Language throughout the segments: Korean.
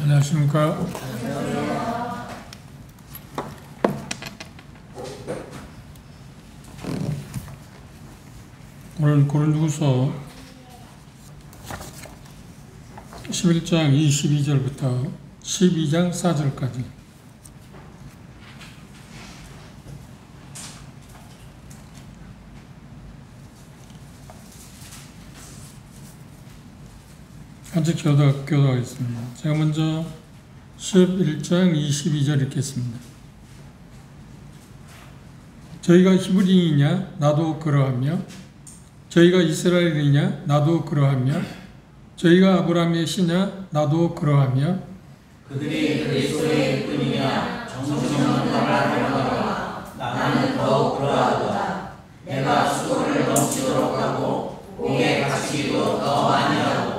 안녕하십니까. 오늘 고린도후서 11장 22절부터 12장 4절까지 같이 교도하겠습니다. 제가 먼저 11장 22절 읽겠습니다. 저희가 히브리인이냐? 나도 그러하며 저희가 이스라엘이냐? 나도 그러하며 저희가 아브라함의 씨냐? 나도 그러하며 그들이 그리스도의 뿐이냐? 정성없는 말을 하려거나 나는 더욱 그러하도다. 내가 수고를 넘치도록 하고 옥에 갇히기도 더 많이 하고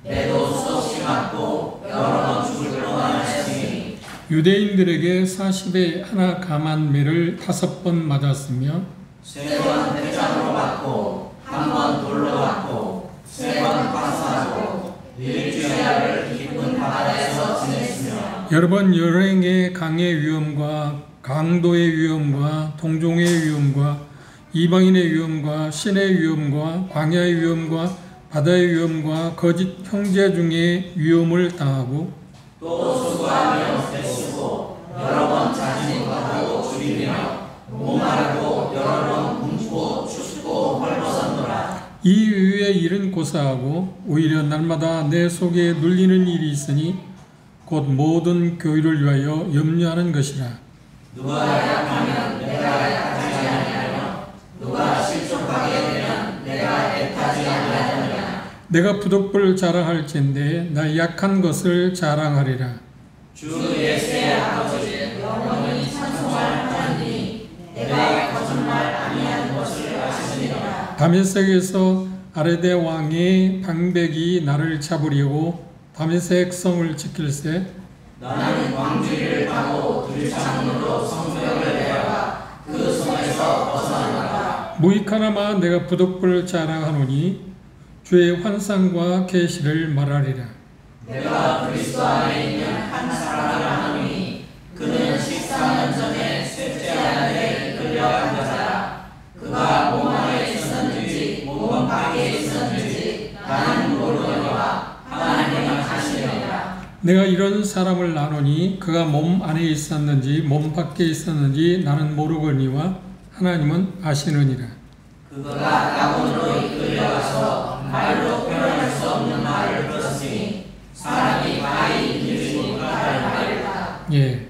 내도 수없이 맞고 여러 번 죽을 뻔하였으니 유대인들에게 40에 하나 감한 매를 5번 맞았으며 3번 대장으로 맞고 1번 돌로 맞고 3번 파산하고 일주일을 깊은 바다에서 지냈으며 여러 번 여행의 강의 위험과 강도의 위험과 동종의 위험과 이방인의 위험과 신의 위험과 광야의 위험과 바다의 위험과 거짓 형제 중에 위험을 당하고 또 수고하며 애쓰고 여러 번 자진하고 줄이며 목마르고 여러 번 굶고 춥고 헐벗었노라. 이 이후에 일은 고사하고 오히려 날마다 내 속에 눌리는 일이 있으니 곧 모든 교회를 위하여 염려하는 것이라. 누가 약하면 내가 약하지 아니하며 누가 실족하게 되면 내가 애타지 아니하느냐. 내가 부득불 자랑할진대 나 약한 것을 자랑하리라. 주 예수의 아버지 영원히 찬송하니 내가 거짓말 아니하는 것을 아시느니라. 다메섹에서 아레데 왕의 방백이 나를 잡으려고 다메섹 성을 지킬세 나는 광주리를 타고 들창문으로 성벽을 내려가 그 성에서 벗어나노라. 무익하나마 내가 부득불 자랑하노니 주의 환상과 계시를 말하리라. 내가 그리스도 안에 있는 한 사람을 아노니 그는 14년 전에 셋째 아들에 끌려간 자라. 그가 몸 안에 있었는지 몸 밖에 있었는지 나는 모르노니와 하나님은 아시느니라. 내가 이런 사람을 아노니 그가 몸 안에 있었는지 몸 밖에 있었는지 나는 모르거니와 하나님은 아시느니라. 그가 낙원으로 이끌려가서 말로 표현할 수 없는 말을 들었으니 사람이 많이 믿으니까 할 말이다. 예.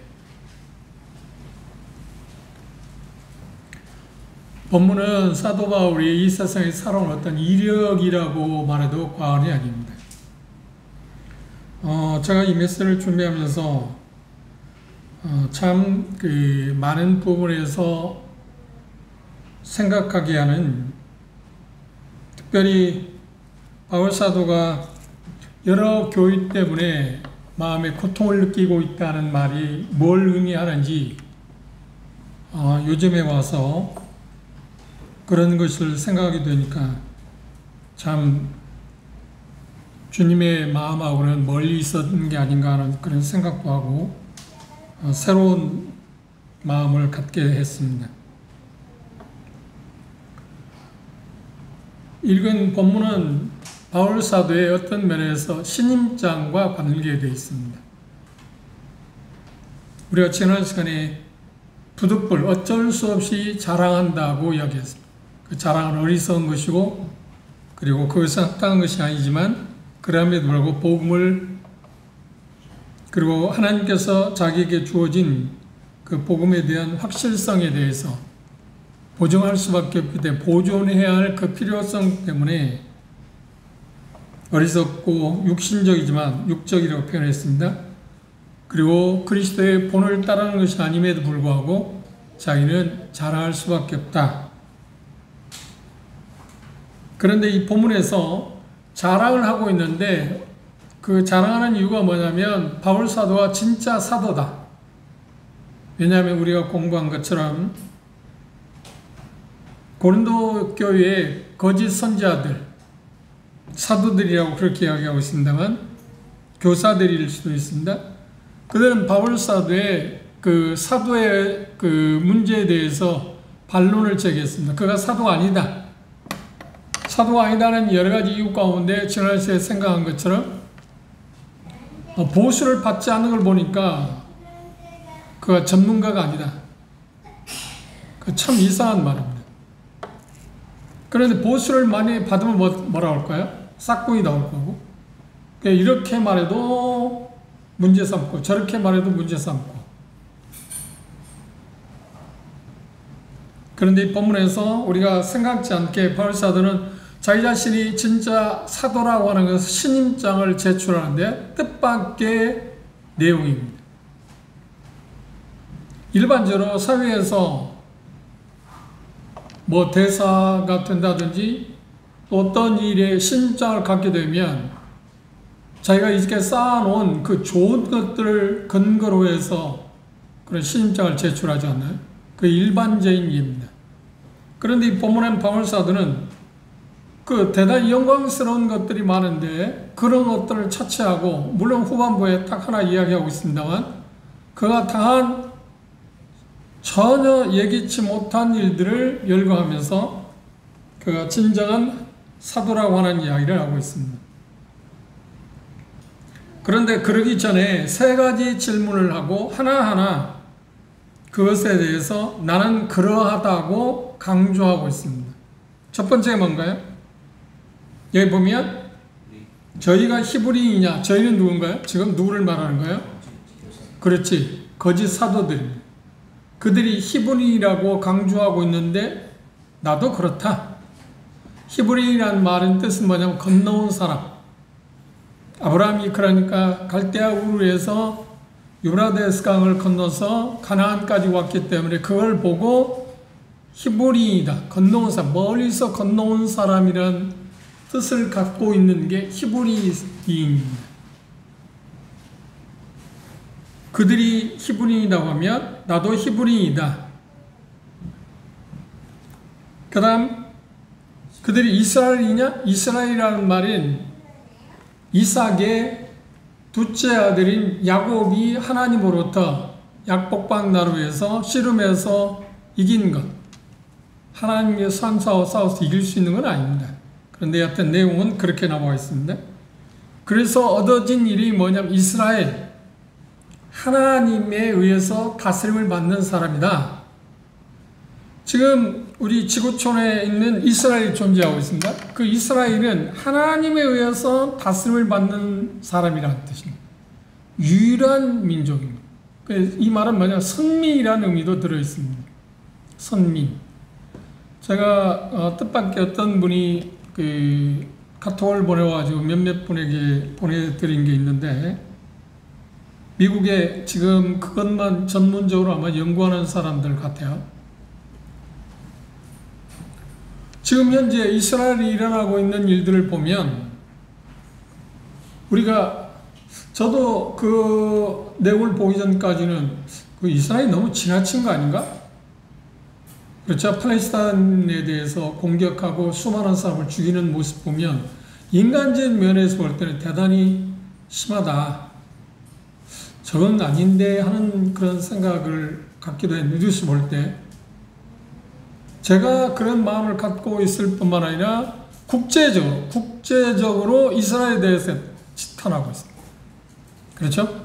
본문은 사도 바울이 이 세상에 살아온 어떤 이력이라고 말해도 과언이 아닙니다. 제가 이 메시지를 준비하면서 참 많은 부분에서 생각하게 하는, 특별히 바울 사도가 여러 교회 때문에 마음에 고통을 느끼고 있다는 말이 뭘 의미하는지 요즘에 와서 그런 것을 생각하게 되니까 참 주님의 마음하고는 멀리 있었던 게 아닌가 하는 그런 생각도 하고 새로운 마음을 갖게 했습니다. 읽은 본문은 바울 사도의 어떤 면에서 신임장과 관계되어 있습니다. 우리가 지난 시간에 부득불 어쩔 수 없이 자랑한다고 이야기했습니다. 그 자랑은 어리석은 것이고 그리고 그것은 합당한 것이 아니지만 그럼에도 불구하고 복음을 그리고 하나님께서 자기에게 주어진 그 복음에 대한 확실성에 대해서 보증할 수밖에 없기 때문에 보존해야 할 그 필요성 때문에 어리석고 육신적이지만 육적이라고 표현했습니다. 그리고 그리스도의 본을 따르는 것이 아님에도 불구하고 자기는 자랑할 수밖에 없다. 그런데 이 본문에서 자랑을 하고 있는데 그 자랑하는 이유가 뭐냐면 바울 사도가 진짜 사도다. 왜냐하면 우리가 공부한 것처럼 고린도 교회의 거짓 선지자들, 사도들이라고 그렇게 이야기하고 있습니다만 교사들일 수도 있습니다. 그들은 바울 사도의 그 사도의 그 문제에 대해서 반론을 제기했습니다. 그가 사도가 아니다. 사도가 아니다는 여러 가지 이유 가운데 지난 시간에 생각한 것처럼 보수를 받지 않는 걸 보니까 그가 전문가가 아니다. 그 참 이상한 말입니다. 그런데 보수를 많이 받으면 뭐라 할까요? 싹꿍이 나올 거고, 이렇게 말해도 문제 삼고 저렇게 말해도 문제 삼고. 그런데 이 본문에서 우리가 생각지 않게 바울 사도는 자기 자신이 진짜 사도라고 하는 것은 신임장을 제출하는데 뜻밖의 내용입니다. 일반적으로 사회에서 뭐 대사가 된다든지 어떤 일에 신임장을 갖게 되면 자기가 이렇게 쌓아놓은 그 좋은 것들을 근거로 해서 그런 신임장을 제출하지 않나요? 그 일반적인 일입니다. 그런데 이 본문의 바울 사도는 그 대단히 영광스러운 것들이 많은데 그런 것들을 차치하고, 물론 후반부에 딱 하나 이야기하고 있습니다만 그가 당한 전혀 예기치 못한 일들을 열거하면서 그가 진정한 사도라고 하는 이야기를 하고 있습니다. 그런데 그러기 전에 세 가지 질문을 하고 하나하나 그것에 대해서 나는 그러하다고 강조하고 있습니다. 첫 번째가 뭔가요? 여기 보면 저희가 히브리인이냐? 저희는 누군가요? 지금 누구를 말하는 거예요? 그렇지, 거짓 사도들입니다. 그들이 히브리인이라고 강조하고 있는데 나도 그렇다. 히브리인이라는 말은 뜻은 뭐냐면 건너온 사람. 아브라함이 그러니까 갈대아 우르에서 유브라데스 강을 건너서 가나안까지 왔기 때문에 그걸 보고 히브리인이다, 건너온 사람, 멀리서 건너온 사람이란 뜻을 갖고 있는 게 히브리인입니다. 그들이 히브리인이라고 하면 나도 히브리인이다. 그 다음 그들이 이스라엘이냐? 이스라엘이라는 말은 이삭의 둘째 아들인 야곱이 하나님으로부터 약복방 나루에서 씨름해서 이긴 것, 하나님의 산사와 싸워서 이길 수 있는 건 아닙니다. 그런데 여하튼 내용은 그렇게 나와 있습니다. 그래서 얻어진 일이 뭐냐면 이스라엘, 하나님에 의해서 다스림을 받는 사람이다. 지금 우리 지구촌에 있는 이스라엘이 존재하고 있습니다. 그 이스라엘은 하나님에 의해서 다스림을 받는 사람이라는 뜻입니다. 유일한 민족입니다. 이 말은 뭐냐, 선민이라는 의미도 들어있습니다. 선민. 제가 뜻밖의 어떤 분이 그 카톡을 보내와가지고 몇몇 분에게 보내드린 게 있는데, 미국에 지금 그것만 전문적으로 아마 연구하는 사람들 같아요. 지금 현재 이스라엘이 일어나고 있는 일들을 보면 우리가, 저도 그 내용을 보기 전까지는 그 이스라엘이 너무 지나친 거 아닌가? 그렇죠. 팔레스타인에 대해서 공격하고 수많은 사람을 죽이는 모습 보면 인간적인 면에서 볼 때는 대단히 심하다. 저건 아닌데 하는 그런 생각을 갖기도 해. 뉴스 볼 때. 제가 그런 마음을 갖고 있을 뿐만 아니라 국제적으로 이스라엘에 대해서 지탄하고 있습니다. 그렇죠?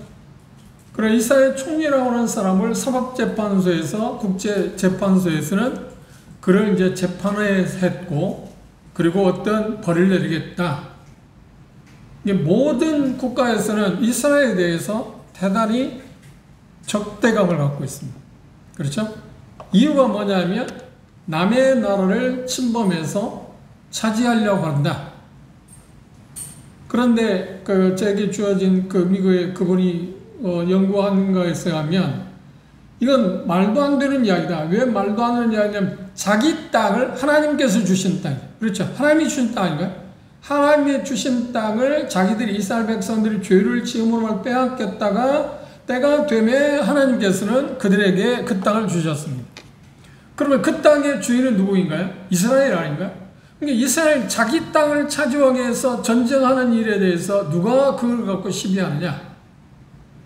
그래, 이스라엘 총리라고 하는 사람을 사법재판소에서, 국제재판소에서는 그를 이제 재판했고, 그리고 어떤 벌을 내리겠다. 모든 국가에서는 이스라엘에 대해서 대단히 적대감을 갖고 있습니다. 그렇죠? 이유가 뭐냐면 남의 나라를 침범해서 차지하려고 한다. 그런데 제게 주어진 그 미국의 그분이 연구한 것에 하면 이건 말도 안 되는 이야기다. 왜 말도 안 되는 이야기냐면 자기 땅을 하나님께서 주신 땅, 그렇죠? 하나님이 주신 땅인가요? 하나님이 주신 땅을 자기들이, 이스라엘 백성들이 죄를 지음으로 빼앗겼다가 때가 되면 하나님께서는 그들에게 그 땅을 주셨습니다. 그러면 그 땅의 주인은 누구인가요? 이스라엘 아닌가요? 그러니까 이스라엘 자기 땅을 차지하기 위해서 전쟁하는 일에 대해서 누가 그걸 갖고 시비하느냐?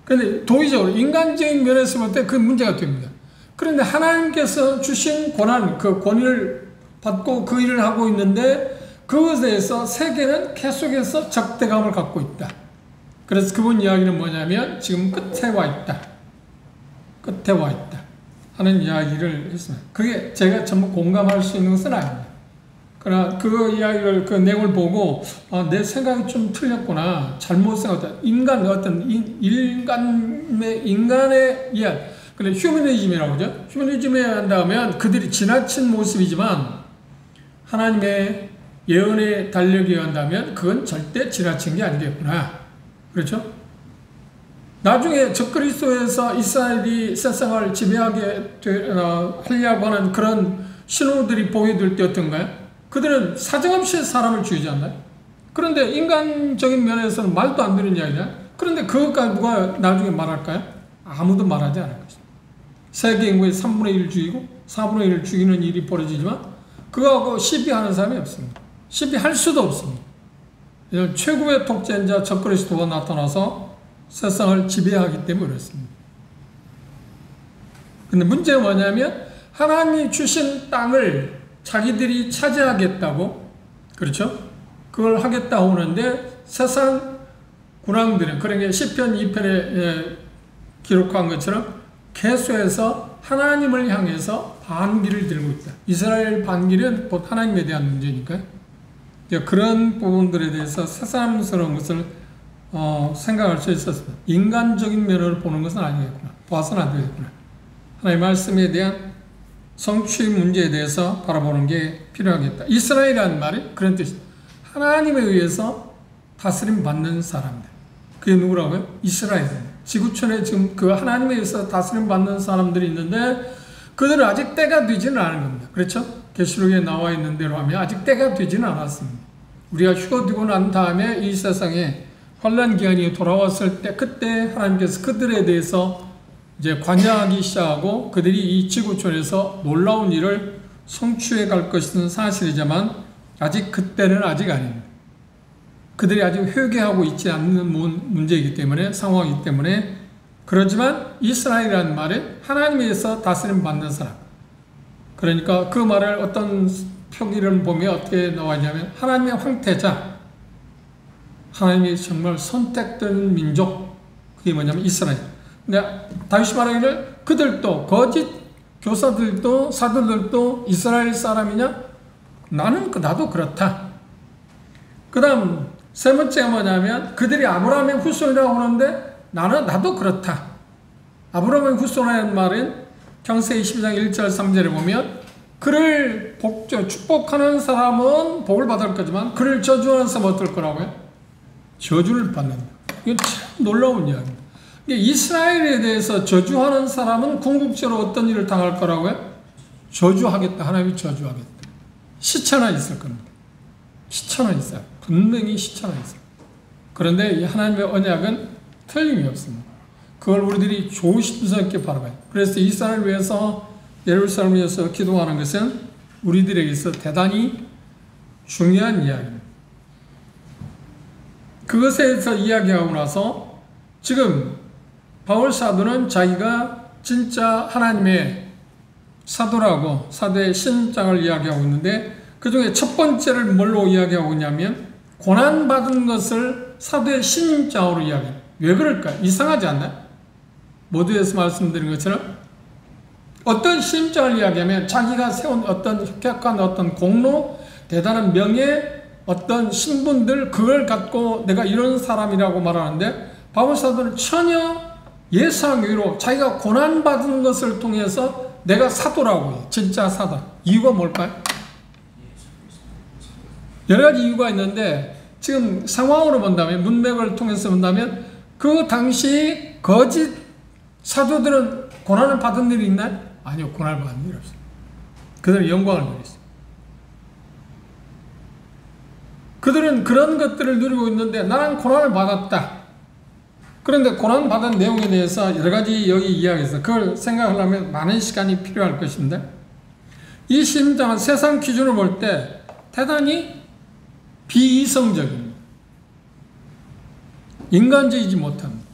그런데 도의적으로 인간적인 면에서 볼 때 그 문제가 됩니다. 그런데 하나님께서 주신 권한, 그 권위를 받고 그 일을 하고 있는데 그것에 대해서 세계는 계속해서 적대감을 갖고 있다. 그래서 그분 이야기는 뭐냐면 지금 끝에 와 있다. 끝에 와 있다. 하는 이야기를 했습니다. 그게 제가 전부 공감할 수 있는 것은 아닙니다. 그러나 그 이야기를, 그 내용을 보고, 아, 내 생각이 좀 틀렸구나. 잘못 생각했다. 인간의 이야기. 그래, 휴머니즘이라고 하죠. 휴머니즘에 한다면 그들이 지나친 모습이지만 하나님의 예언의 달력에 한다면 그건 절대 지나친 게 아니겠구나. 그렇죠? 나중에 적그리스도에서 이스라엘이 세상을 지배하게 하려고 하는 그런 신호들이 보여줄 때 어떤가요? 그들은 사정없이 사람을 죽이지 않나요? 그런데 인간적인 면에서는 말도 안 되는 이야기냐? 그런데 그것까지 누가 나중에 말할까요? 아무도 말하지 않을 것입니다. 세계 인구의 3분의 1을 죽이고 4분의 1을 죽이는 일이 벌어지지만 그거하고 시비하는 사람이 없습니다. 시비할 수도 없습니다. 최고의 독재자 적그리스도가 나타나서 세상을 지배하기 때문에 그렇습니다. 근데 문제가 뭐냐면 하나님이 주신 땅을 자기들이 차지하겠다고, 그렇죠? 그걸 하겠다고 하는데 세상 군왕들은, 그러니까 시편 2편에 기록한 것처럼 계속해서 하나님을 향해서 반기를 들고 있다. 이스라엘 반기는 곧 하나님에 대한 문제니까요. 그런 부분들에 대해서 새삼스러운 것을 생각할 수 있었습니다. 인간적인 면으로 보는 것은 아니겠구나. 봐서는 안 되겠구나. 하나님의 말씀에 대한 성취 문제에 대해서 바라보는 게 필요하겠다. 이스라엘이라는 말이 그런 뜻입니다. 하나님에 의해서 다스림 받는 사람들. 그게 누구라고요? 이스라엘입니다. 지구촌에 지금 그 하나님에 의해서 다스림 받는 사람들이 있는데 그들은 아직 때가 되지는 않은 겁니다. 그렇죠? 계시록에 나와 있는 대로 하면 아직 때가 되지는 않았습니다. 우리가 휴거되고 난 다음에 이 세상에 환란 기한이 돌아왔을 때 그때 하나님께서 그들에 대해서 이제 관여하기 시작하고 그들이 이 지구촌에서 놀라운 일을 성취해 갈 것은 사실이지만 아직 그때는 아직 아닙니다. 그들이 아직 회개하고 있지 않는 문제이기 때문에, 상황이기 때문에. 그렇지만 이스라엘이라는 말은 하나님에서 다스림 받는 사람. 그러니까 그 말을 어떤 표기를 보면 어떻게 나와 있냐면 하나님의 황태자, 하나님이 정말 선택된 민족, 그게 뭐냐면 이스라엘. 근데 다윗이 말하기를 그들도, 거짓 교사들도 사도들도 이스라엘 사람이냐? 나도 그렇다. 그 다음 세 번째가 뭐냐면 그들이 아브라함의 후손이라고 하는데 나도 그렇다. 아브라함의 후손이라는 말은 창세기 12장 1절 3절에 보면 그를 축복하는 사람은 복을 받을 거지만 그를 저주하는 사람은 어떨 거라고요? 저주를 받는다. 이건 참 놀라운 이야기입니다. 이스라엘에 대해서 저주하는 사람은 궁극적으로 어떤 일을 당할 거라고요? 저주하겠다. 하나님이 저주하겠다. 시차나 있을 겁니다. 시차나 있어요. 분명히 시차나 있어요. 그런데 이 하나님의 언약은 틀림이 없습니다. 그걸 우리들이 조심스럽게 바라봐요. 그래서 이스라엘을 위해서, 예루살렘을 위해서 기도하는 것은 우리들에게서 대단히 중요한 이야기입니다. 그것에 대해서 이야기하고 나서 지금 바울 사도는 자기가 진짜 하나님의 사도라고 사도의 신장을 이야기하고 있는데 그 중에 첫 번째를 뭘로 이야기하고 있냐면 고난받은 것을 사도의 신장으로 이야기해요. 왜 그럴까요? 이상하지 않나요? 모두에서 말씀드린 것처럼 어떤 신장을 이야기하면 자기가 세운 어떤 획득한 어떤 공로, 대단한 명예, 어떤 신분들, 그걸 갖고 내가 이런 사람이라고 말하는데 바울 사도는 전혀 예상외로 자기가 고난받은 것을 통해서 내가 사도라고 해요. 진짜 사도. 이유가 뭘까요? 여러 가지 이유가 있는데 지금 상황으로 본다면, 문맥을 통해서 본다면 그 당시 거짓 사도들은 고난을 받은 일이 있나요? 아니요. 고난을 받은 일이 없어요. 그들은 영광을 누렸어요. 그들은 그런 것들을 누리고 있는데 나는 고난을 받았다. 그런데 고난 받은 내용에 대해서 여러 가지 여기 이야기해서 그걸 생각하려면 많은 시간이 필요할 것인데 이 심장은 세상 기준으로 볼 때 대단히 비이성적입니다. 인간적이지 못합니다.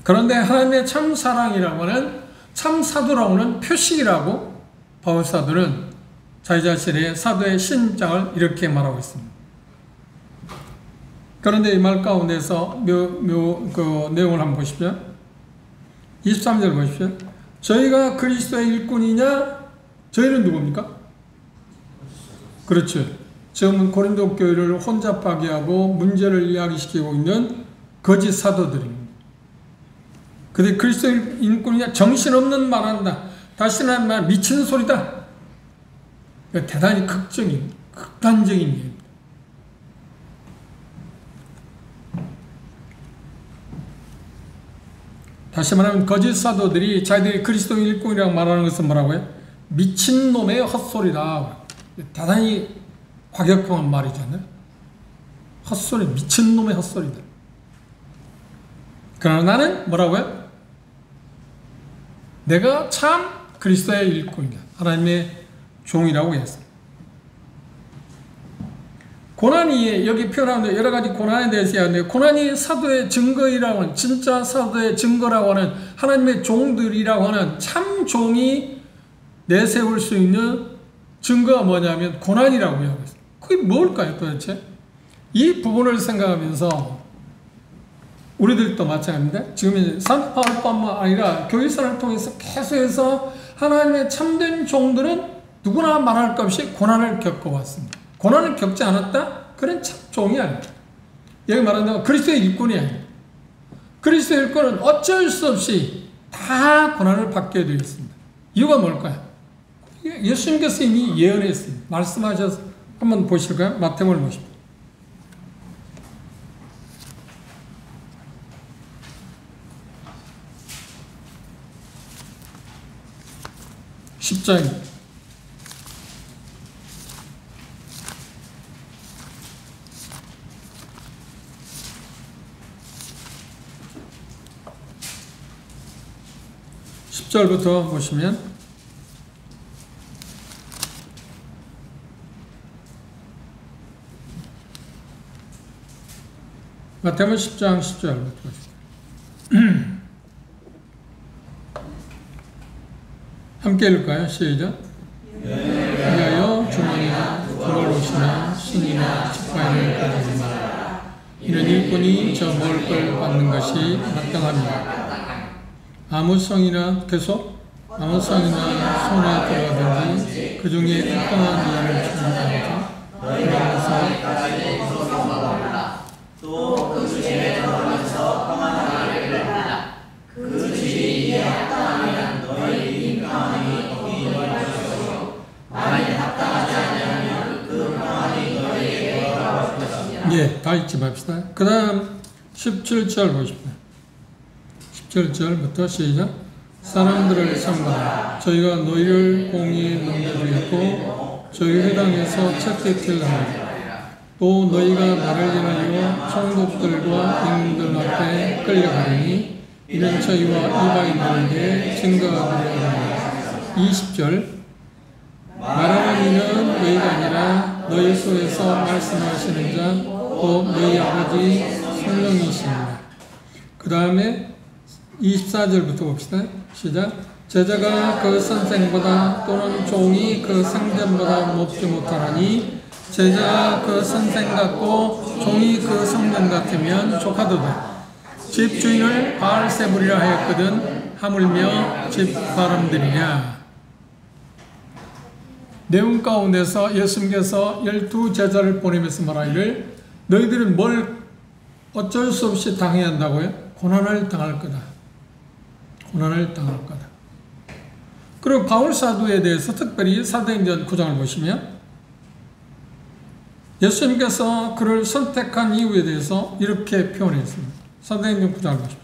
그런데 하나님의 참 사랑이라고 하는 참 사도라고 하는 표식이라고 바울사도는 자기 자신의 사도의 신장을 이렇게 말하고 있습니다. 그런데 이 말 가운데서 그 내용을 한번 보십시오. 23절 보십시오. 저희가 그리스도의 일꾼이냐? 저희는 누굽니까? 그렇죠. 지금은 고린도 교회를 혼잡하게 하고 문제를 이야기시키고 있는 거짓 사도들입니다. 근데 그리스도의 일꾼이냐? 정신없는 말한다. 다시는 한 말 미친 소리다. 대단히 극단적인 얘기입니다. 다시 말하면 거짓 사도들이 자기들이 그리스도의 일꾼이라고 말하는 것은 뭐라고요? 미친놈의 헛소리다. 대단히 과격한 말이잖아요. 헛소리, 미친놈의 헛소리다. 그러나 나는 뭐라고요? 내가 참 그리스도의 일꾼이다. 하나님의 종이라고 했어요. 고난이 여기 표현하는데 여러 가지 고난에 대해서 이야기하는데 고난이 사도의 증거이라고 하는 진짜 사도의 증거라고 하는 하나님의 종들이라고 하는 참 종이 내세울 수 있는 증거가 뭐냐면 고난이라고 이야기했어요. 그게 뭘까요 도대체? 이 부분을 생각하면서 우리들도 마찬가지입니다. 지금 이제 산파울뿐만 아니라 교회사를 통해서 계속해서 하나님의 참된 종들은 누구나 말할 것 없이 고난을 겪어왔습니다. 고난을 겪지 않았다? 그런 참 종이 아닙니다. 여기 말한다면 그리스도의 일꾼이 아닙니다. 그리스도의 일꾼은 어쩔 수 없이 다 고난을 받게 되어 있습니다. 이유가 뭘까요? 예수님께서 이미 예언했습니다. 말씀하셔서 한번 보실까요? 마태복음을 보십시오. 10장입니다. 절부터 보시면 마태복음 10장 10절부터 보십시오. 함께 읽을까요? 시작. 위하여 주머니나 두벌옷이나 신이나 지팡이를 가지지 말라. 이는 일꾼이 저 먹을 걸 받는 것이 마땅합니다. 아무 성이나 계속 아무 성이나 손에 들어가든지 그 중에 일정한 일을 준비하자. 그러면서 또 그 집에 들어가면서 평안하게 일어나 그 집이 이에 합당하면 너희 평안이 거기 너희 것이요 만일 합당하지 않으면 그 평안이 너희에게 돌아올 것이니라. 예, 다 읽지 맙시다. 그 다음 17절 보십시오. 17절부터 시작. 사람들을 삼가라. 저희가 너희를 공의에 넘겨주겠고 저희 회당에서 채찍질 하리라. 또 너희가 나를 인하여 총독들과 임금들 앞에 끌려가리니 이는 저희와 이방인들에게 증거가 되려 하리라. 20절. 말하는 이는 너희가 아니라 너희 속에서 말씀하시는 자 곧 너희 아버지 성령이십니다. 그 다음에 24절부터 봅시다. 시작. 제자가 그 선생보다 또는 종이 그 상전보다 높지 못하나니 제자가 그 선생 같고 종이 그 성전 같으면 조카도다. 집주인을 바알세불이라 하였거든 하물며 집사람들이냐. 내용 가운데서 예수님께서 12제자를 보내면서 말하기를 너희들은 뭘 어쩔 수 없이 당해야 한다고요? 고난을 당할 거다. 고난을 당할 거다. 그리고 바울 사도에 대해서 특별히 사도행전 9장을 보시면 예수님께서 그를 선택한 이유에 대해서 이렇게 표현했습니다. 사도행전 9장을 보십시오.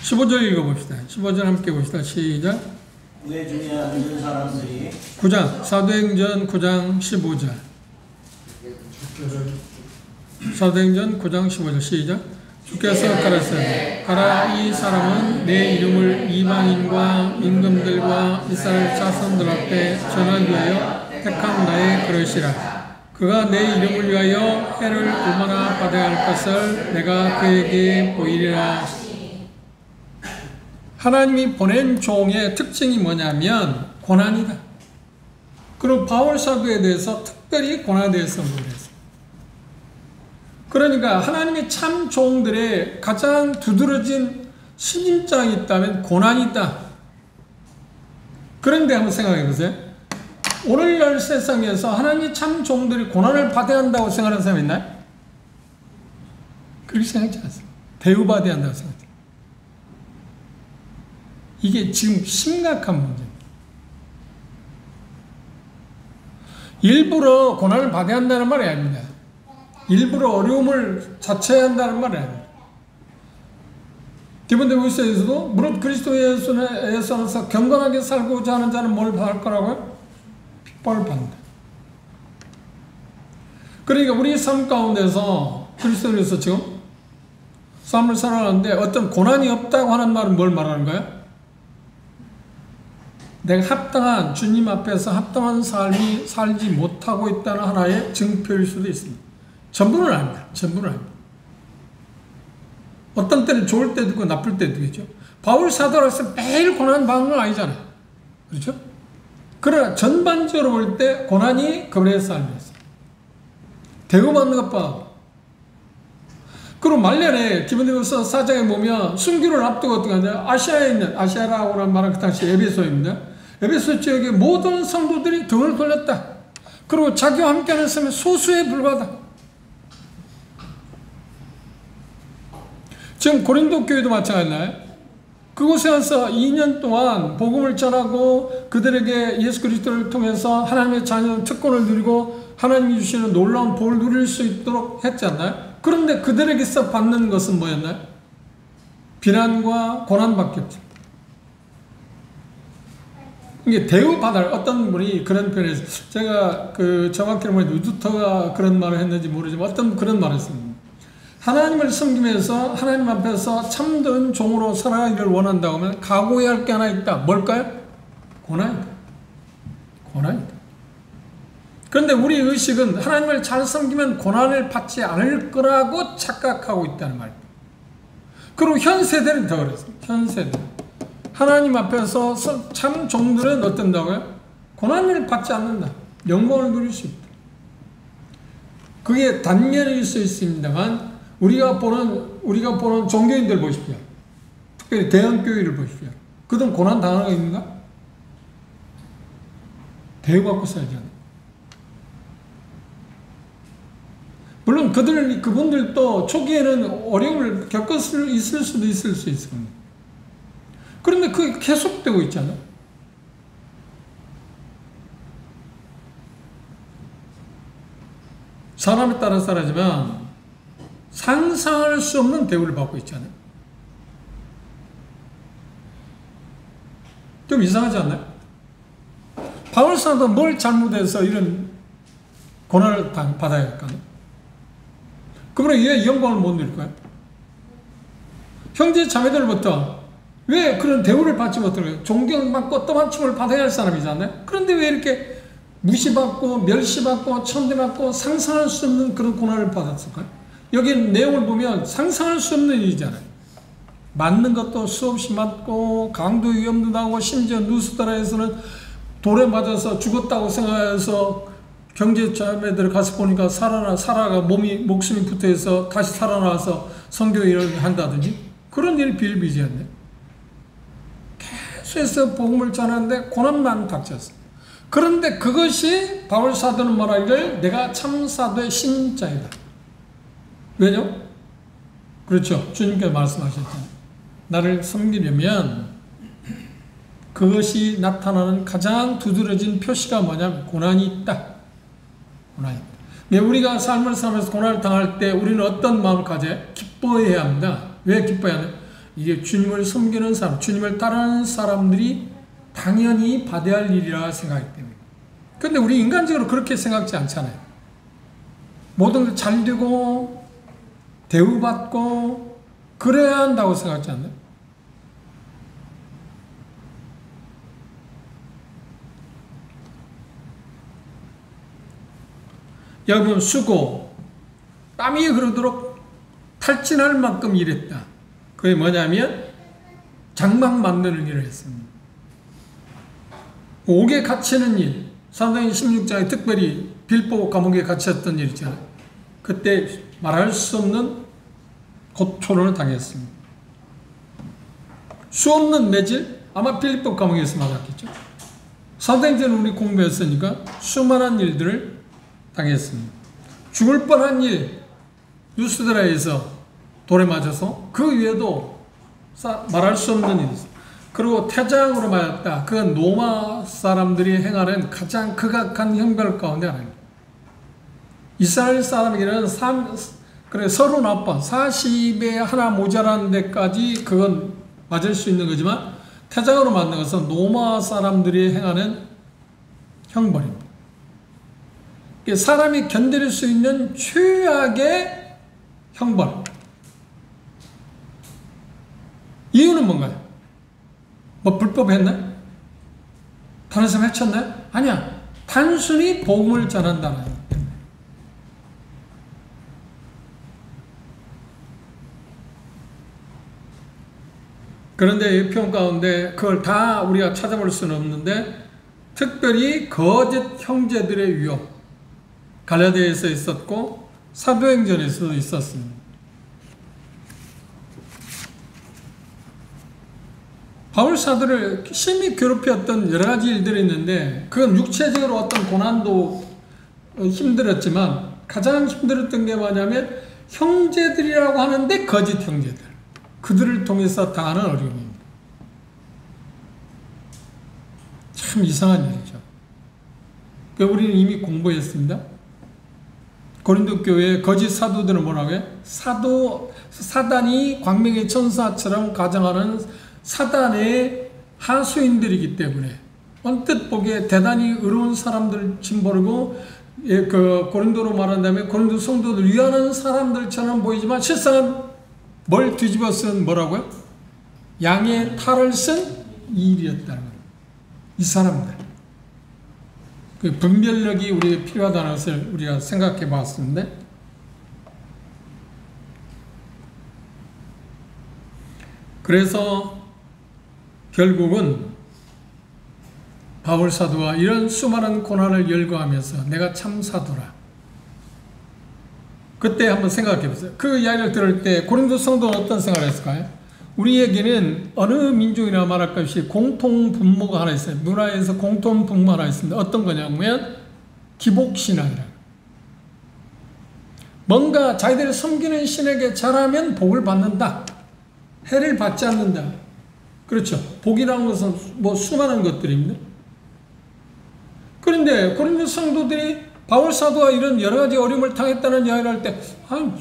(15절) 읽어봅시다. 15절 함께 봅시다. 시작. 내 중에 앉은 사람들이 9장 사도행전 9장 15절 사도행전 9장 15절 시작. 주께서 가라사대 가라 이 사람은 내 이름을 이방인과 임금들과 이스라엘 자손들 앞에 전하기 위하여 택한 나의 그릇이라. 그가 내 이름을 위하여 해를 얼마나 받아야 할 것을 내가 그에게 보이리라. 하나님이 보낸 종의 특징이 뭐냐면 고난이다. 그리고 바울 사도에 대해서 특별히 고난에 대해서 말했어요. 그러니까 하나님의 참 종들의 가장 두드러진 신임장이 있다면 고난이다. 그런데 한번 생각해 보세요. 오늘날 세상에서 하나님의 참 종들이 고난을 받아야 한다고 생각하는 사람이 있나요? 그렇게 생각하지 않습니다. 대우받아야 한다고 생각해요. 이게 지금 심각한 문제입니다. 일부러 고난을 받아야 한다는 말이 아닙니다. 일부러 어려움을 자처해야 한다는 말이 아닙니다. 디모데후서에서도 무릇 그리스도 예수에서 경건하게 살고자 하는 자는 뭘 받을 거라고요? 핍박을 받는다. 그러니까 우리 삶 가운데서 그리스도인으로서 지금 삶을 살아가는데 어떤 고난이 없다고 하는 말은 뭘 말하는 거야? 내가 합당한 주님 앞에서 합당한 삶이 살지 못하고 있다는 하나의 증표일 수도 있습니다. 전부는 아닙니다. 전부는 아닙니다. 어떤 때는 좋을 때도 있고 나쁠 때도 있죠. 바울 사도로서 매일 고난 받는 건 아니잖아요. 그렇죠? 그러나 전반적으로 볼 때 고난이 그의 삶이었어요. 대우받는 것 봐. 그리고 말년에 디모데후서 4장에 보면 순교를 앞두고 어떻게 하냐? 아시아에 있는, 아시아라고 하는 말은 그 당시 에베소입니다. 에베소 지역의 모든 성도들이 등을 돌렸다. 그리고 자기와 함께하는 사람이 소수에 불과하다. 지금 고린도 교회도 마찬가지나요? 그곳에 와서 2년 동안 복음을 전하고 그들에게 예수 그리스도를 통해서 하나님의 자녀 특권을 누리고 하나님이 주시는 놀라운 복을 누릴 수 있도록 했지 않나요? 그런데 그들에게서 받는 것은 뭐였나요? 비난과 고난밖에 없죠. 이게 대우받을 어떤 분이 그런 표현에서 제가 정확히 말하면 루터가 그런 말을 했는지 모르지만 어떤 그런 말을 했습니다. 하나님을 섬기면서 하나님 앞에서 참된 종으로 살아가기를 원한다고 하면 각오해야 할 게 하나 있다. 뭘까요? 고난이다. 고난이다. 그런데 우리 의식은 하나님을 잘 섬기면 고난을 받지 않을 거라고 착각하고 있다는 말입니다. 그리고 현 세대는 더 그렇습니다. 현 세대. 하나님 앞에서 참 종들은 어떤다고요? 고난을 받지 않는다. 영광을 누릴 수 있다. 그게 단면일 수 있습니다만 우리가 보는 종교인들 보십시오. 특별히 대형교회를 보십시오. 그들은 고난 당하는 거 있는가? 대우받고 살지 않아요. 물론 그분들도 초기에는 어려움을 겪었을 수도 있을 수 있습니다. 그런데 그게 계속되고 있잖아요. 사람에 따라 다르지만 상상할 수 없는 대우를 받고 있잖아요. 좀 이상하지 않나요? 바울 사도가 뭘 잘못해서 이런 고난을 받아야 할까요? 그러면 왜 영광을 못 누릴까요? 형제 자매들부터 왜 그런 대우를 받지 못할까요? 존경받고 떠받침을 받아야 할 사람이잖아요. 그런데 왜 이렇게 무시받고 멸시받고 천대받고 상상할 수 없는 그런 고난을 받았을까요? 여기 내용을 보면 상상할 수 없는 일이잖아요. 맞는 것도 수없이 맞고 강도 위험도 나오고 심지어 누스다라에서는 돌에 맞아서 죽었다고 생각해서 경제 자매들 가서 보니까 살아가 목숨이 붙어있어 다시 살아나와서 선교 일을 한다든지 그런 일이 비일비재한데 계속해서 복음을 전하는데 고난만 닥쳤어. 그런데 그것이 바울 사도는 말하기를 내가 참 사도의 신자이다. 왜요? 그렇죠. 주님께서 말씀하셨잖아요. 나를 섬기려면 그것이 나타나는 가장 두드러진 표시가 뭐냐면 고난이 있다. 고난이 있다. 우리가 삶을 살면서 고난을 당할 때 우리는 어떤 마음을 가져야 기뻐해야 합니다. 왜 기뻐해야 하냐? 이게 주님을 섬기는 사람, 주님을 따르는 사람들이 당연히 받아야 할 일이라 생각하기 때문에. 그런데 우리 인간적으로 그렇게 생각지 않잖아요. 모든 게 잘 되고 대우받고 그래야 한다고 생각하지 않나요? 여러분, 수고, 땀이 흐르도록 탈진할 만큼 일했다. 그게 뭐냐면 장막 만드는 일을 했습니다. 옥에 갇히는 일, 사도행 16장에 특별히 빌보 감옥에 갇혔던 일 있잖아요. 그때 말할 수 없는 고초를 당했습니다. 수 없는 매질, 아마 빌보 감옥에서 맞았겠죠. 사도행전을 우리 공부했으니까 수많은 일들을 당했습니다. 죽을 뻔한 일, 유스드라에서 돌에 맞아서 그 외에도 말할 수 없는 일이 있어요. 그리고 태장으로 맞았다. 그건 로마 사람들이 행하는 가장 극악한 형벌 가운데 하나입니다. 이스라엘 사람에게는 39번, 40에 하나 모자란 데까지 그건 맞을 수 있는 거지만 태장으로 맞는 것은 로마 사람들이 행하는 형벌입니다. 사람이 견딜 수 있는 최악의 형벌. 이유는 뭔가요? 뭐 불법했나요? 다른 사람 해쳤나요? 아니야. 단순히 복음을 전한다는 거예요. 그런데 이 표현 가운데 그걸 다 우리가 찾아볼 수는 없는데 특별히 거짓 형제들의 위협, 갈라디아에서 있었고 사도행전에서도 있었습니다. 바울 사도를 심히 괴롭혔던 여러 가지 일들이 있는데 그건 육체적으로 어떤 고난도 힘들었지만 가장 힘들었던 게 뭐냐면 형제들이라고 하는데 거짓 형제들, 그들을 통해서 당하는 어려움입니다. 참 이상한 일이죠. 우리는 이미 공부했습니다. 고린도 교회의 거짓 사도들은 뭐라고 해요? 사단이 광명의 천사처럼 가정하는 사단의 하수인들이기 때문에 언뜻 보기에 대단히 의로운 사람들 짐보르고 그 고린도로 말한다면 고린도 성도들 위하는 사람들처럼 보이지만 실상은 뭘 뒤집어 쓴 뭐라고요? 양의 탈을 쓴 일이었다는 거예요. 이 사람들. 그 분별력이 우리에게 필요하다는 것을 우리가 생각해 봤었는데 그래서 결국은 바울 사도와 이런 수많은 고난을 열거하면서 내가 참 사도라. 그때 한번 생각해 보세요. 그 이야기를 들을 때 고린도 성도는 어떤 생각을 했을까요? 우리에게는 어느 민족이나 말할 것 없이 공통 분모가 하나 있어요. 문화에서 공통 분모 하나 있습니다. 어떤 거냐면 기복신앙이라. 뭔가 자기들이 섬기는 신에게 잘하면 복을 받는다. 해를 받지 않는다. 그렇죠. 복이라는 것은 뭐 수많은 것들입니다. 그런데 고린도 성도들이 바울 사도와 이런 여러 가지 어려움을 당했다는 이야기를 할 때,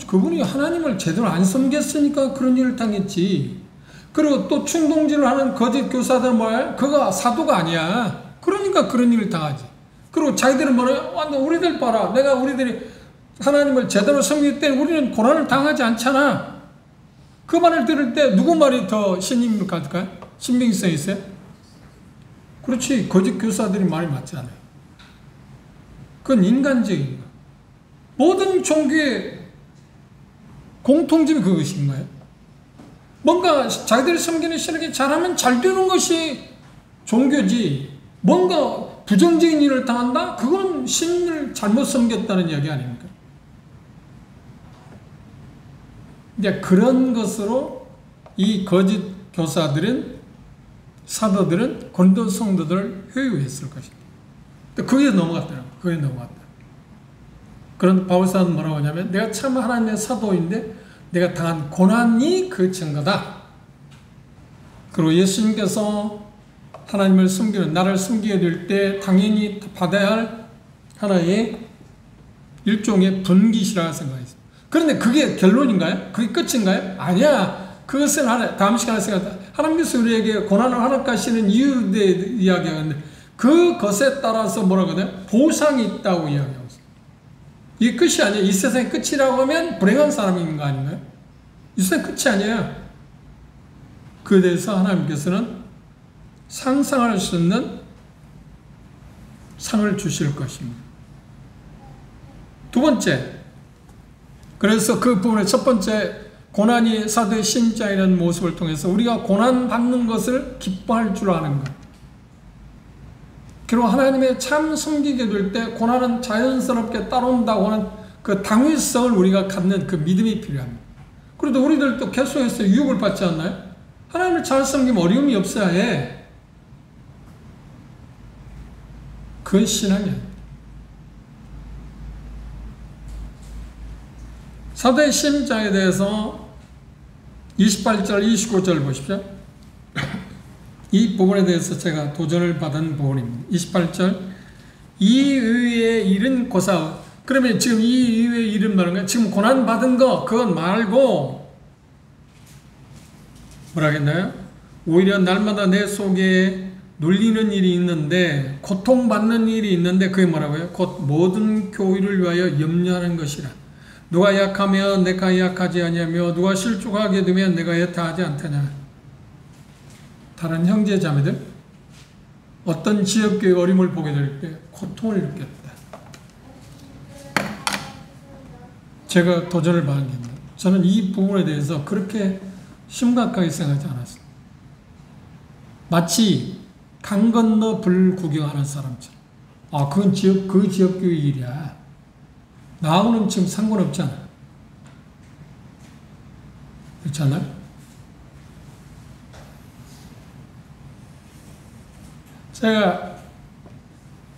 그분이 하나님을 제대로 안 섬겼으니까 그런 일을 당했지. 그리고 또 충동질을 하는 거짓 교사들은 뭐야? 그가 사도가 아니야. 그러니까 그런 일을 당하지. 그리고 자기들은 뭐래요? 우리들 봐라. 우리들이 하나님을 제대로 섬기기 때문에 우리는 고난을 당하지 않잖아. 그 말을 들을 때 누구 말이 더 신임을 가질까요? 신빙성 있어요? 그렇지. 거짓 교사들이 말이 맞지 않아요. 그건 인간적인 거예요. 모든 종교의 공통점이 그것인 거예요. 뭔가 자기들이 섬기는 신에게 잘하면 잘 되는 것이 종교지. 뭔가 부정적인 일을 당한다? 그건 신을 잘못 섬겼다는 이야기 아닙니까? 이제 그런 것으로 이 거짓 교사들은, 사도들은 고린도 성도들을 회유했을 것입니다. 그게 넘어갔더라고요. 그게 넘어갔다. 그런 바울 사도는 뭐라고 하냐면 내가 참 하나님의 사도인데 내가 당한 고난이 그 증거다. 그리고 예수님께서 하나님을 섬기는, 나를 섬기게 될 때 당연히 받아야 할 하나의 일종의 분깃이라고 생각했습니다. 그런데 그게 결론인가요? 그게 끝인가요? 아니야. 그것을 다음 시간에 생각합니다. 하나님께서 우리에게 고난을 허락하시는 이유에 대해 이야기하는데 그것에 따라서 뭐라고 하냐? 보상이 있다고 이야기하고 있어요. 이게 끝이 아니에요. 이 세상의 끝이라고 하면 불행한 사람인 거 아닌가요? 이 세상 끝이 아니에요. 그에 대해서 하나님께서는 상상할 수 없는 상을 주실 것입니다. 두 번째, 그래서 그 부분의 첫 번째, 고난이 사도의 심장이라는 모습을 통해서 우리가 고난받는 것을 기뻐할 줄 아는 것. 그리고 하나님의 참 섬기게 될 때 고난은 자연스럽게 따라온다고 하는 그 당위성을 우리가 갖는 그 믿음이 필요합니다. 그래도 우리들도 계속해서 유혹을 받지 않나요? 하나님을 잘 섬기면 어려움이 없어야 해. 그건 신앙이야. 사도의 심장에 대해서 28절, 29절 보십시오. 이 부분에 대해서 제가 도전을 받은 부분입니다. 28절, 이 의의 일은 고사하오. 그러면 지금 이 의의 일은 말하는 거예요. 지금 고난받은 거 그건 말고 뭐라겠나요? 오히려 날마다 내 속에 눌리는 일이 있는데, 고통받는 일이 있는데 그게 뭐라고요? 곧 모든 교회를 위하여 염려하는 것이라. 누가 약하면 내가 약하지 아니하며 누가 실족하게 되면 내가 애타하지 않더냐. 다른 형제 자매들, 어떤 지역교회 어림을 보게 될 때 고통을 느꼈다. 제가 도전을 받은 겁니다. 저는 이 부분에 대해서 그렇게 심각하게 생각하지 않았습니다. 마치 강 건너 불 구경하는 사람처럼. 아, 그건 그 지역교회 일이야. 나하고는 지금 상관없잖아. 그렇지 않나요? 제가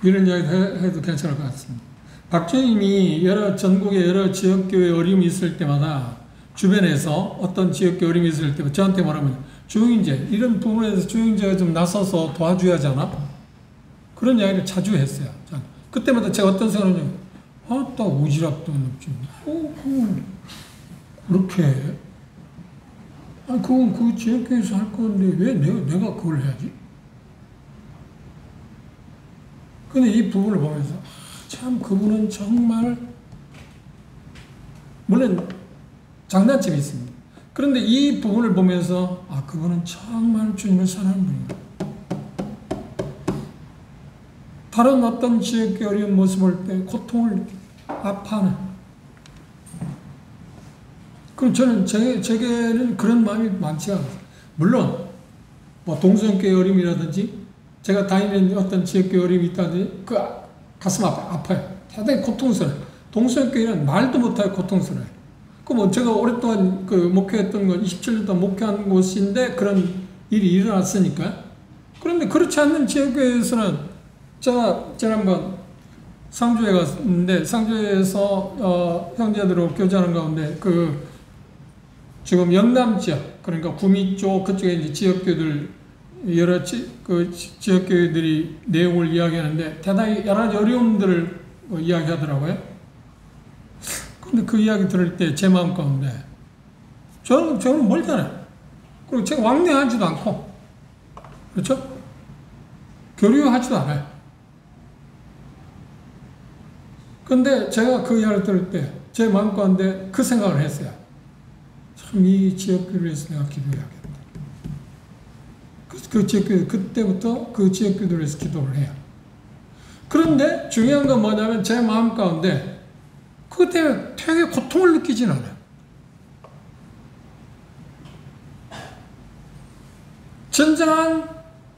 이런 이야기 해도 괜찮을 것 같습니다. 박주임이 전국의 여러 지역교회 어려움이 있을 때마다 주변에서 어떤 지역교회 어려움이 있을 때마다 저한테 말하면 주영인제, 이런 부분에서 주영인제가 좀 나서서 도와줘야 하잖아. 그런 이야기를 자주 했어요. 그때마다 제가 어떤 생각을 하냐면, 아, 딱 오지랖도 없지. 그렇게? 아, 그건 그 지역교회에서 할 건데 왜 내가 그걸 해야지? 근데 이 부분을 보면서 참 그분은 정말, 물론 장단점이 있습니다. 그런데 이 부분을 보면서 아, 그분은 정말 주님을 사랑하는 분이다. 다른 어떤 지역의 어려운 모습을 볼 때 고통을 느끼고 아파하는. 그럼 저는 제게는 그런 마음이 많지가 않아요. 물론 뭐 동성교회 어려움이라든지 제가 다니는 어떤 지역교회 어려움이 있다든지 그 가슴 아파요. 대단히 고통스러워요. 동성교회는 말도 못할 고통스러워요. 그 뭐 제가 오랫동안 그 목회했던 건 27년 동안 목회한 곳인데 그런 일이 일어났으니까. 그런데 그렇지 않는 지역교회에서는 제가 지난번 상주에 갔는데 상주에서 형제들하고 교제하는 가운데 그 지금 영남 지역, 그러니까 구미 쪽 그쪽에 이제 지역교회들 여러 지역교회들이 내용을 이야기하는데 대단히 여러 가지 어려움들을 이야기하더라고요. 근데 그 이야기 들을 때 제 마음 가운데 저는 멀잖아요. 그리고 제가 왕래하지도 않고, 그렇죠? 교류하지도 않아요. 근데 제가 그 이야기를 들을 때 제 마음 가운데 그 생각을 했어요. 참 이 지역교회를 위해서 내가 기도해야겠다. 그 지역교회, 그때부터 그 지역교회를 위해서 기도를 해요. 그런데 중요한 건 뭐냐면 제 마음 가운데 그때 되게 고통을 느끼진 않아요. 진정한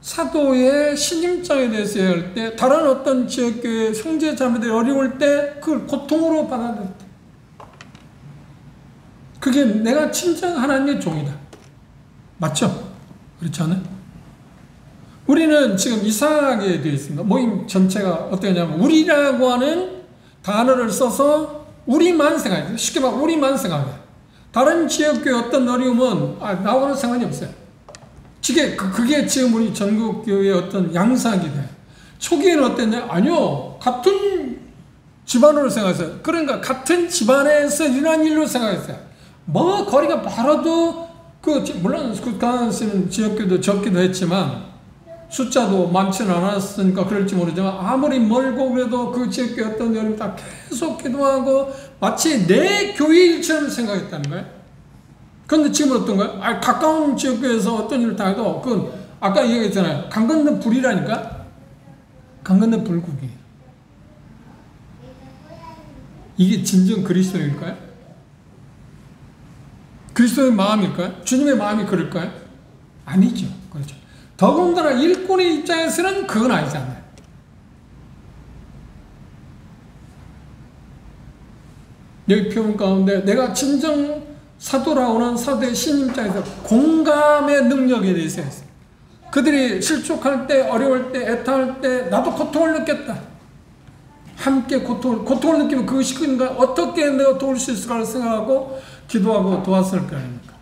사도의 신임장에 대해서 할 때 다른 어떤 지역교회 형제 자매들이 어려울 때 그걸 고통으로 받아들일 때 그게 내가 진정 하나님의 종이다. 맞죠? 그렇지 않아요? 우리는 지금 이상하게 되어 있습니다. 모임 전체가 어떠냐면 우리라고 하는 단어를 써서 우리만 생각해요. 쉽게 말하면 우리만 생각해요. 다른 지역교회 어떤 어려움은 나하고는 상관이 없어요. 그게 지금 우리 전국교회의 어떤 양상이 돼요. 초기에는 어땠냐? 아니요. 같은 집안으로 생각했어요. 그러니까 같은 집안에서 일어난 일로 생각했어요. 뭐 거리가 멀어도 물론 그 가난한 지역교도 적기도 했지만 숫자도 많지는 않았으니까 그럴지 모르지만 아무리 멀고 그래도 그 지역교회 어떤 여러분 다 계속 기도하고 마치 내 교회일처럼 생각했다는 거예요. 그런데 지금은 어떤 거예요? 가까운 지역교회에서 어떤 일을 다 해도 그건 아까 얘기했잖아요. 강 건너 불이라니까. 강 건너 불국이에요. 이게 진정 그리스도일까요? 그리스도의 마음일까요? 주님의 마음이 그럴까요? 아니죠. 그렇죠. 더군다나 일꾼의 입장에서는 그건 아니잖아요. 여기 표현 가운데 내가 진정 사도라고 하는 사도의 신 입장에서 공감의 능력에 대해서 했어요. 그들이 실족할 때, 어려울 때, 애타할 때 나도 고통을 느꼈다. 함께 고통을 느끼면 그것이 그인가 어떻게 내가 도울 수 있을까 생각하고 기도하고 도왔을 거 아닙니까?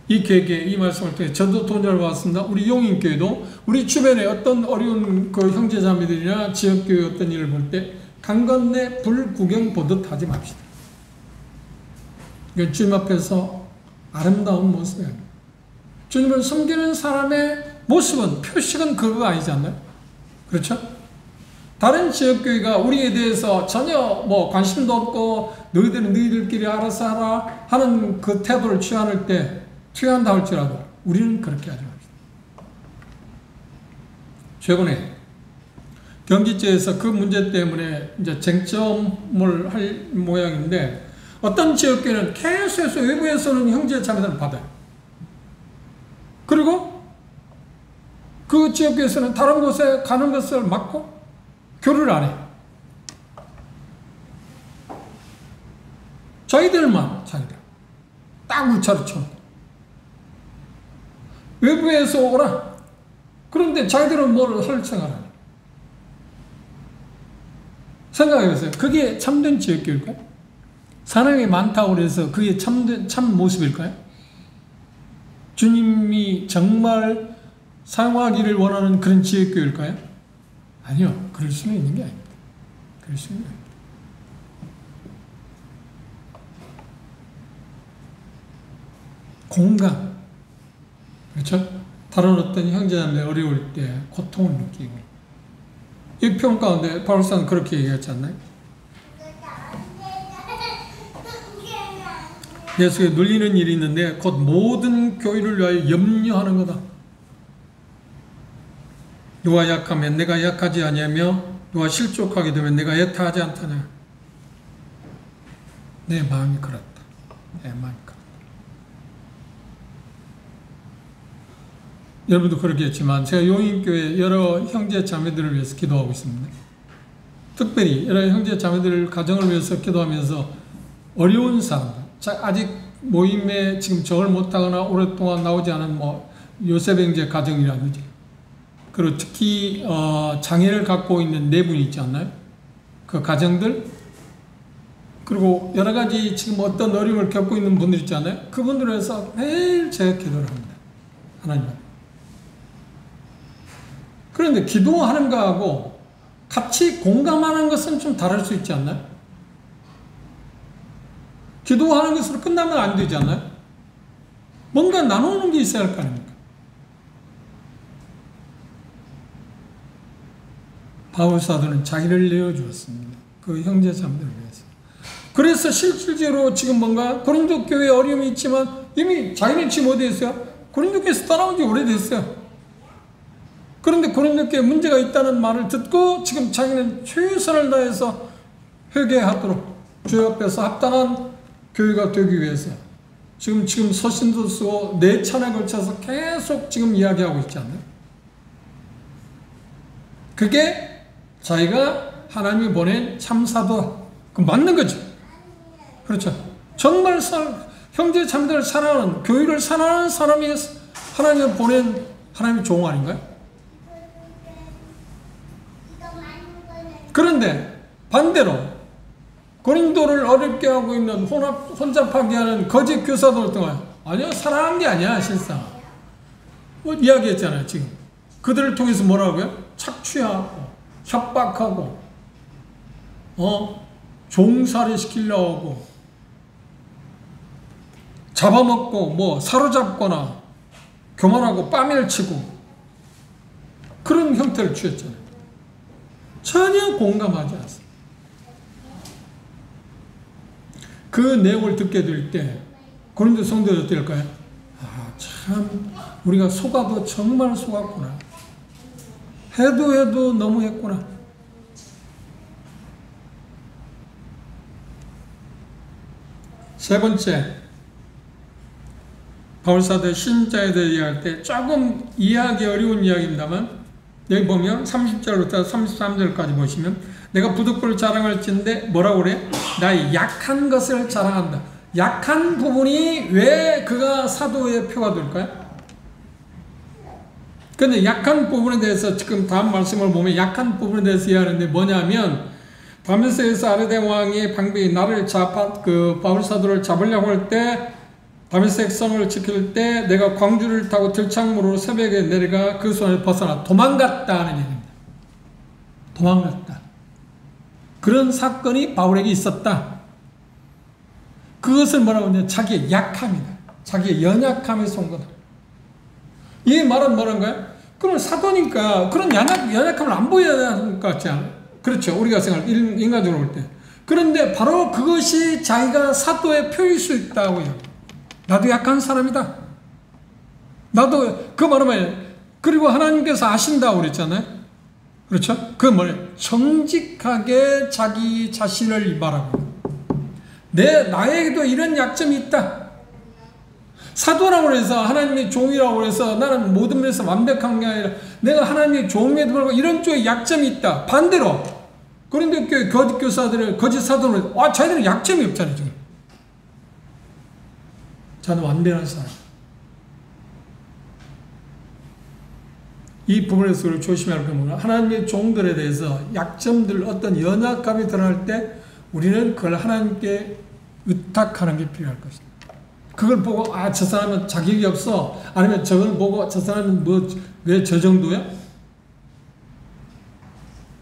이 계획에 이 말씀을 통해 저도 도전을 받았습니다. 우리 용인교회도 우리 주변에 어떤 어려운 그 형제자매들이나 지역교회 어떤 일을 볼 때 강 건너 불 구경 보듯 하지 맙시다. 이건 주님 앞에서 아름다운 모습이에요. 주님을 섬기는 사람의 모습은 표식은 그거 아니지 않나요? 그렇죠? 다른 지역교회가 우리에 대해서 전혀 뭐 관심도 없고 너희들은 너희들끼리 알아서 하라 하는 그 태도를 취한다 할지라도 우리는 그렇게 하지 맙시다. 최근에 경기지에서 그 문제 때문에 이제 쟁점을 할 모양인데 어떤 지역교회는 계속해서 외부에서는 형제 자매들을 받아요. 그리고 그 지역교회에서는 다른 곳에 가는 것을 막고 교류를 안 해요. 자기들 딱 물차를 쳐놓고 외부에서 오라. 그런데 자기들은 뭘 할 생각을 하냐. 생각해보세요. 그게 참된 지역교회일까요? 사람이 많다고 해서 그게 참 모습일까요? 주님이 정말 사용하기를 원하는 그런 지역교회일까요? 아니요. 그럴 수는 있는 게 아닙니다. 그럴 수는 있는 게 아닙니다. 공감. 그렇죠? 다른 어떤 형제자매 어려울 때 고통을 느끼고 이 표현 가운데 바울사는 그렇게 얘기하지 않나요? 내 속에 눌리는 일이 있는데 곧 모든 교회를 위하여 염려하는 거다. 누가 약하면 내가 약하지 아니하며 누가 실족하게 되면 내가 애타하지 않다냐. 내 마음이 그렇다. 내 마음이 그렇다. 여러분도 그렇겠지만 제가 용인교회 여러 형제 자매들을 위해서 기도하고 있습니다. 특별히 여러 형제 자매들 가정을 위해서 기도하면서 어려운 사람들, 아직 모임에 지금 적응을 못하거나 오랫동안 나오지 않은 요셉 형제 가정이라든지 그리고 특히 장애를 갖고 있는 네 분이 있지 않나요? 그 가정들 그리고 여러 가지 지금 어떤 어려움을 겪고 있는 분들 있잖아요. 그분들을 위해서 매일 제가 기도를 합니다. 하나님 앞에. 그런데 기도하는 거하고 같이 공감하는 것은 좀 다를 수 있지 않나요? 기도하는 것으로 끝나면 안 되지 않나요? 뭔가 나누는 게 있어야 할 거 아닙니까? 바울사도는 자기를 내어주었습니다. 그 형제 자매들을 위해서. 그래서 실질적으로 지금 뭔가 고린도 교회에 어려움이 있지만 이미 자기는 지금 어디에 있어요? 고린도 교회에서 떠나온 지 오래됐어요. 그런데 고린도 교회에 문제가 있다는 말을 듣고 지금 자기는 최선을 다해서 회개하도록 주 앞에서 합당한 교회가 되기 위해서 지금 서신도 쓰고 4차례에 걸쳐서 계속 지금 이야기하고 있지 않나요? 그게 자기가 하나님이 보낸 참사도 그 맞는 거죠. 그렇죠. 정말 형제 자매들을 사랑하는 교회를 사랑하는 사람이 하나님을 보낸 하나님의 종 아닌가요? 그런데 반대로 고린도를 어렵게 하고 있는 혼잡하게 하는 거짓 교사들 동안 아니요 사랑한 게 아니야 실상 이야기했잖아요. 지금 그들을 통해서 뭐라고요? 착취하고 협박하고 종살이 시키려고 하고 잡아먹고 뭐 사로잡거나 교만하고 빠매를 치고 그런 형태를 취했잖아요. 전혀 공감하지 않습니다. 그 내용을 듣게 될 때 고린도 성도들 어떨까요? 아, 참 우리가 속아도 정말 속았구나. 해도 너무 했구나. 세 번째, 바울사도 신자에 대해 이야기할 때 조금 이해하기 어려운 이야기입니다만 여기 보면 30절부터 33절까지 보시면 내가 부득불 자랑할진대 뭐라고 그래? 나의 약한 것을 자랑한다. 약한 부분이 왜 그가 사도의 표가 될까요? 근데 약한 부분에 대해서 지금 다음 말씀을 보면 약한 부분에 대해서 이야기하는데 뭐냐면 다메섹에서 아르덴 왕의 방백이 나를 바울 사도를 잡으려고 할 때 다메섹 성을 지킬 때 내가 광주를 타고 들창문으로 새벽에 내려가 그 손에 벗어나 도망갔다는 얘기입니다. 도망갔다. 그런 사건이 바울에게 있었다. 그것을 뭐라고 하냐면 자기의 약함이다. 자기의 연약함에서 온 거다. 이 말은 뭐란가요? 그럼 사도니까 그런 연약함을 안 보여야 할 것 같지 않아요? 그렇죠. 우리가 인간적으로 볼 때. 그런데 바로 그것이 자기가 사도의 표일 수 있다고요. 나도 약한 사람이다. 나도 그 말은 그리고 하나님께서 아신다고 그랬잖아요. 그렇죠? 그 뭐예요? 정직하게 자기 자신을 말하고 나에게도 이런 약점이 있다. 사도라고 해서 하나님의 종이라고 해서 나는 모든 면에서 완벽한 게 아니라 내가 하나님의 종에도 불구하고 이런 쪽에 약점이 있다. 반대로 고린도 교회 거짓 교사들은 거짓 사도는 자기들은 약점이 없잖아요. 지금. 저는 완전한 사람. 이 부분에서 우리가 조심해야 할 것은 하나님의 종들에 대해서 약점들 어떤 연약감이 드러날 때 우리는 그걸 하나님께 의탁하는 게 필요할 것입니다. 그걸 보고 저 사람은 자격이 없어 아니면 저걸 보고 저 사람은 왜 저 정도야?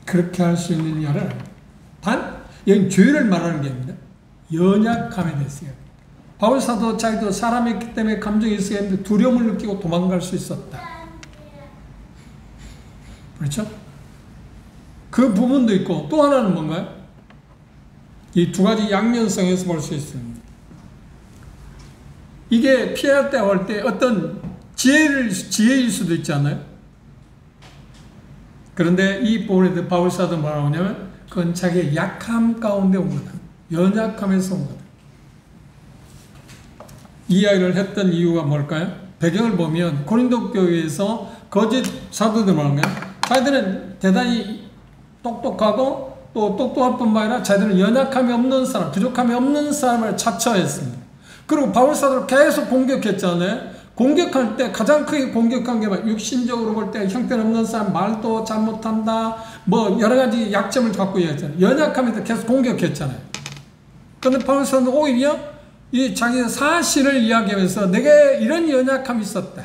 그렇게 할 수 있는 일은 단 여기 죄를 말하는 게 아닙니다. 연약함에 대해서요. 바울 사도 자기도 사람이기 때문에 감정이 있어야 했는데 두려움을 느끼고 도망갈 수 있었다. 그렇죠? 그 부분도 있고 또 하나는 뭔가요? 이 두 가지 양면성에서 볼 수 있습니다. 이게 피할 때 올 때 어떤 지혜일 수도 있지 않나요? 그런데 이 부분에 바울 사도 뭐라고 하냐면 그건 자기의 약함 가운데 온 거다. 연약함에서 온 거다. 이 이야기를 했던 이유가 뭘까요? 배경을 보면 고린도 교회에서 거짓 사도들 말하는 거예요. 자기들은 대단히 똑똑하고 또 똑똑할 뿐만 아니라 자기들은 연약함이 없는 사람, 부족함이 없는 사람을 자처했습니다. 그리고 바울 사도를 계속 공격했잖아요. 공격할 때 가장 크게 공격한 게 육신적으로 볼 때 형편없는 사람, 말도 잘못한다, 뭐 여러 가지 약점을 갖고 있잖아요. 연약함에 계속 공격했잖아요. 그런데 바울 사도는 오히려 이 자기 사실을 이야기하면서 내게 이런 연약함이 있었다.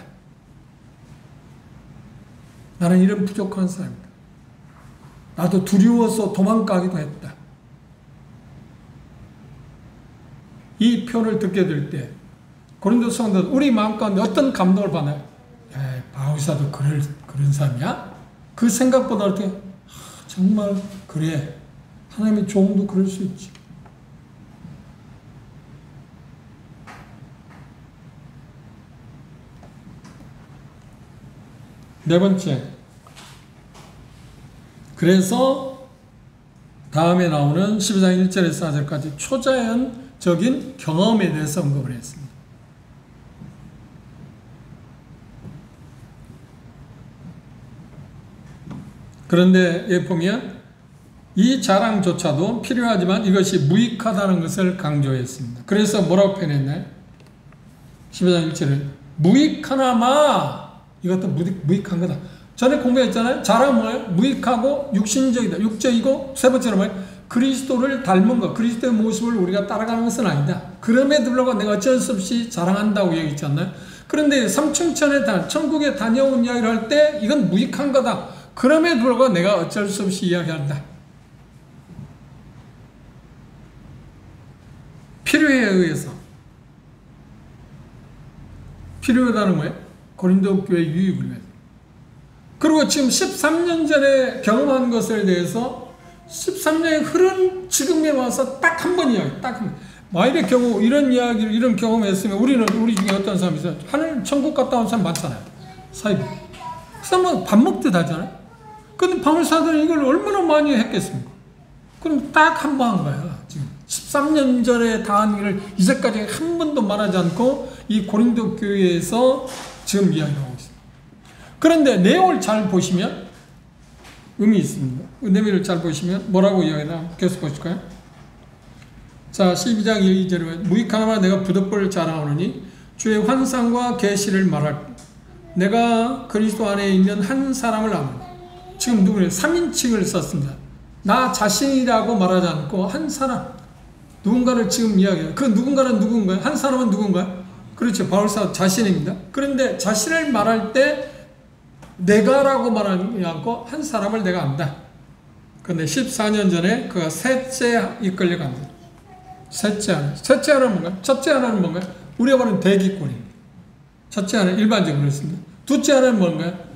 나는 이런 부족한 사람이다. 나도 두려워서 도망가기도 했다. 이 표현을 듣게 될 때 고린도 성도들 우리 마음 가운데 어떤 감동을 받나요? 바울 사도 그런 사람이야? 그 생각보다 어떻게 정말 그래. 하나님의 종도 그럴 수 있지. 네 번째, 그래서 다음에 나오는 12장 1절에서 4절까지 초자연적인 경험에 대해서 언급을 했습니다. 그런데 여기 보면 이 자랑조차도 필요하지만 이것이 무익하다는 것을 강조했습니다. 그래서 뭐라고 표현했나요? 12장 1절은 무익하나마 이것도 무익한 거다. 전에 공부했잖아요. 자랑은 뭐예요? 무익하고 육신적이다. 육적이고 세 번째로 뭐예요? 그리스도를 닮은 것. 그리스도의 모습을 우리가 따라가는 것은 아니다. 그럼에도 불구하고 내가 어쩔 수 없이 자랑한다고 얘기했잖아요. 그런데 삼층천에 천국에 다녀온 이야기를 할 때 이건 무익한 거다. 그럼에도 불구하고 내가 어쩔 수 없이 이야기한다. 필요에 의해서 필요하다는 거예요. 고린도 교회 유익을 위해서. 그리고 지금 13년 전에 경험한 것에 대해서 13년이 흐른 지금에 와서 딱 한 번 이야기, 딱 한 번. 만일의 경우 이런 이야기를, 이런 경험했으면 우리 중에 어떤 사람이 있어요? 하늘 천국 갔다 온 사람 많잖아요. 사이비. 그 사람은 밥 먹듯 하잖아요. 근데 바울사도는 이걸 얼마나 많이 했겠습니까? 그럼 딱 한 번 한 거야. 지금 13년 전에 당한 일을 이제까지 한 번도 말하지 않고 이 고린도 교회에서 지금 이야기하고 있습니다. 그런데 내용을 잘 보시면 의미 있습니다. 내용을 잘 보시면 뭐라고 이야기하나 계속 보실까요? 자, 12장 2절에 무익하나 내가 부득불 자랑하노니 주의 환상과 계시를 말할 내가 그리스도 안에 있는 한 사람을 아노니. 지금 누구예요? 3인칭을 썼습니다. 나 자신이라고 말하지 않고 한 사람, 누군가를 지금 이야기해요. 그 누군가는 누군가요? 한 사람은 누군가요? 그렇죠. 바울사 자신입니다. 그런데 자신을 말할 때 내가라고 말하지 않고 한 사람을 내가 안다. 그런데 14년 전에 그가 셋째 이끌려 간다. 셋째 하나. 첫째 하나는 뭔가요? 첫째 하나는 뭔가요? 우리가 말하는 대기권입니다. 첫째 하나는 일반적으로 그렇습니다. 둘째 하나는 뭔가요?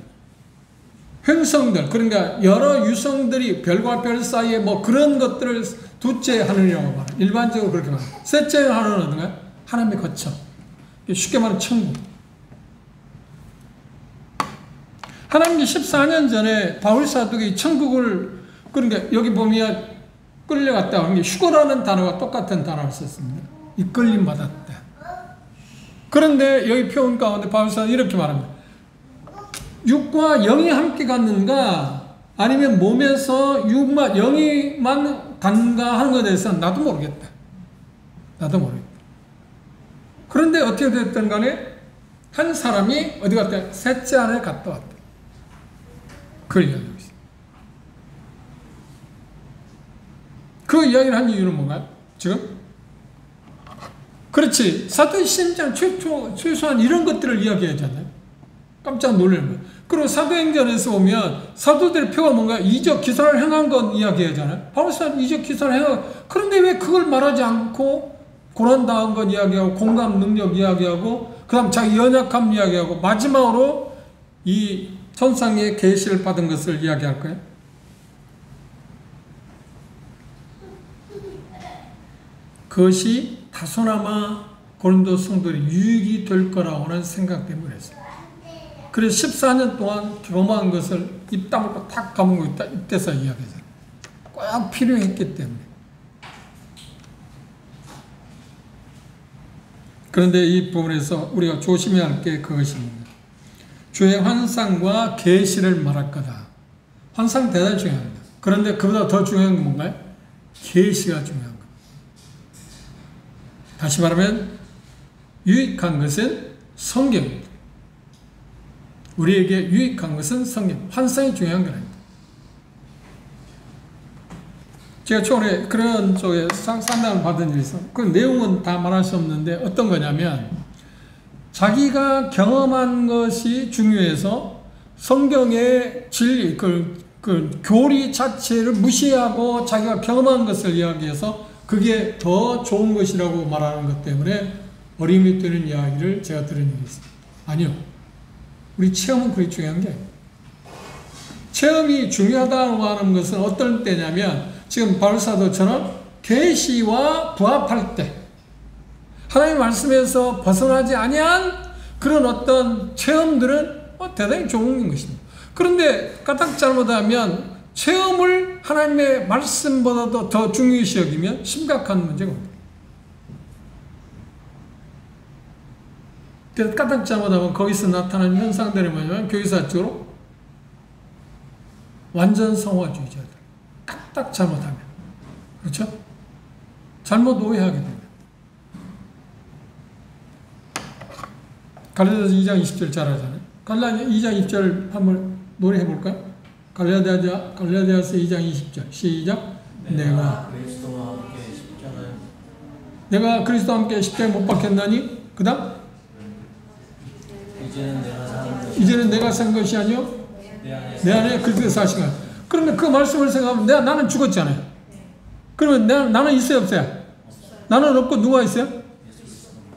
횡성들, 그러니까 여러 유성들이 별과 별 사이에 뭐 그런 것들을 둘째 하늘이라고 말해요. 일반적으로 그렇게 말해요. 셋째 하늘은 어떤가요? 하나님의 거처. 쉽게 말하면 천국. 하나님이 14년 전에 바울사도가 천국을, 그러니까 여기 보면 끌려갔다 하는 게 휴거라는 단어가 똑같은 단어를 썼습니다. 이끌림 받았다. 그런데 여기 표현 가운데 바울사도는 이렇게 말합니다. 육과 영이 함께 갔는가 아니면 몸에서 육과 영이만 갔는가 하는 것에 대해서는 나도 모르겠다. 나도 모르겠다. 그런데 어떻게 됐든 간에 한 사람이 어디 갔다? 셋째 안에 갔다 왔다. 그걸 이야기하고 있습니다. 그 이야기를 한 이유는 뭔가요? 지금? 그렇지. 사도행전 최소한 이런 것들을 이야기하잖아요. 깜짝 놀라는 거예요. 그리고 사도행전에서 보면 사도들의 표가 뭔가 이적 기사를 행한 건 이야기하잖아요. 바울사도 이적 기사를 행하고, 그런데 왜 그걸 말하지 않고 고난당한 건 이야기하고 공감 능력 이야기하고 그 다음 자기 연약함 이야기하고 마지막으로 이 천상의 계시를 받은 것을 이야기할까요? 그것이 다소나마 고린도 성도들이 유익이 될 거라고는 생각 때문에 했어요. 그래서 14년 동안 경험한 것을 입 다물고 탁 까먹고 있다. 이때서 이야기하잖아요. 꼭 필요했기 때문에. 그런데 이 부분에서 우리가 조심해야 할 게 그것입니다. 주의 환상과 계시를 말할 거다. 환상 대단히 중요합니다. 그런데 그보다 더 중요한 건 뭔가요? 계시가 중요한 겁니다. 다시 말하면 유익한 것은 성경입니다. 우리에게 유익한 것은 성경, 환상이 중요한 건 아닙니다. 제가 초월에 그런 쪽에 상담을 받은 적이 있어요. 그 내용은 다 말할 수 없는데 어떤 거냐면 자기가 경험한 것이 중요해서 성경의 진리, 그 교리 자체를 무시하고 자기가 경험한 것을 이야기해서 그게 더 좋은 것이라고 말하는 것 때문에 어림이 되는 이야기를 제가 들은 적이 있습니다. 아니요. 우리 체험은 그게 중요한 게 아니에요. 체험이 중요하다고 하는 것은 어떤 때냐면 지금 바울사도처럼 계시와 부합할 때 하나님의 말씀에서 벗어나지 아니한 그런 어떤 체험들은 대단히 좋은 것입니다. 그런데 까딱 잘못하면 체험을 하나님의 말씀보다도 더 중요시 여기면 심각한 문제가 옵니다. 까딱 잘못하면 거기서 나타나는 현상들이 뭐냐면 교회사적으로 완전 성화주의자들. 까딱 잘못하면. 그렇죠? 잘못 오해하게 됩니다. 갈라디아서 2장 20절 잘 하잖아요. 갈라디아서 2장 20절 한번 노래해 볼까요? 갈라디아서 2장 20절 시작. 내가 그리스도와 함께 십자가에 못 박혔나니 그 다음 이제는 내가 산 것이 아니요 내 안에 그리스도께서 사신 것. 그러면 그 말씀을 생각하면 나는 죽었잖아요. 그러면 나는 있어요 없어요? 나는 없고 누가 있어요?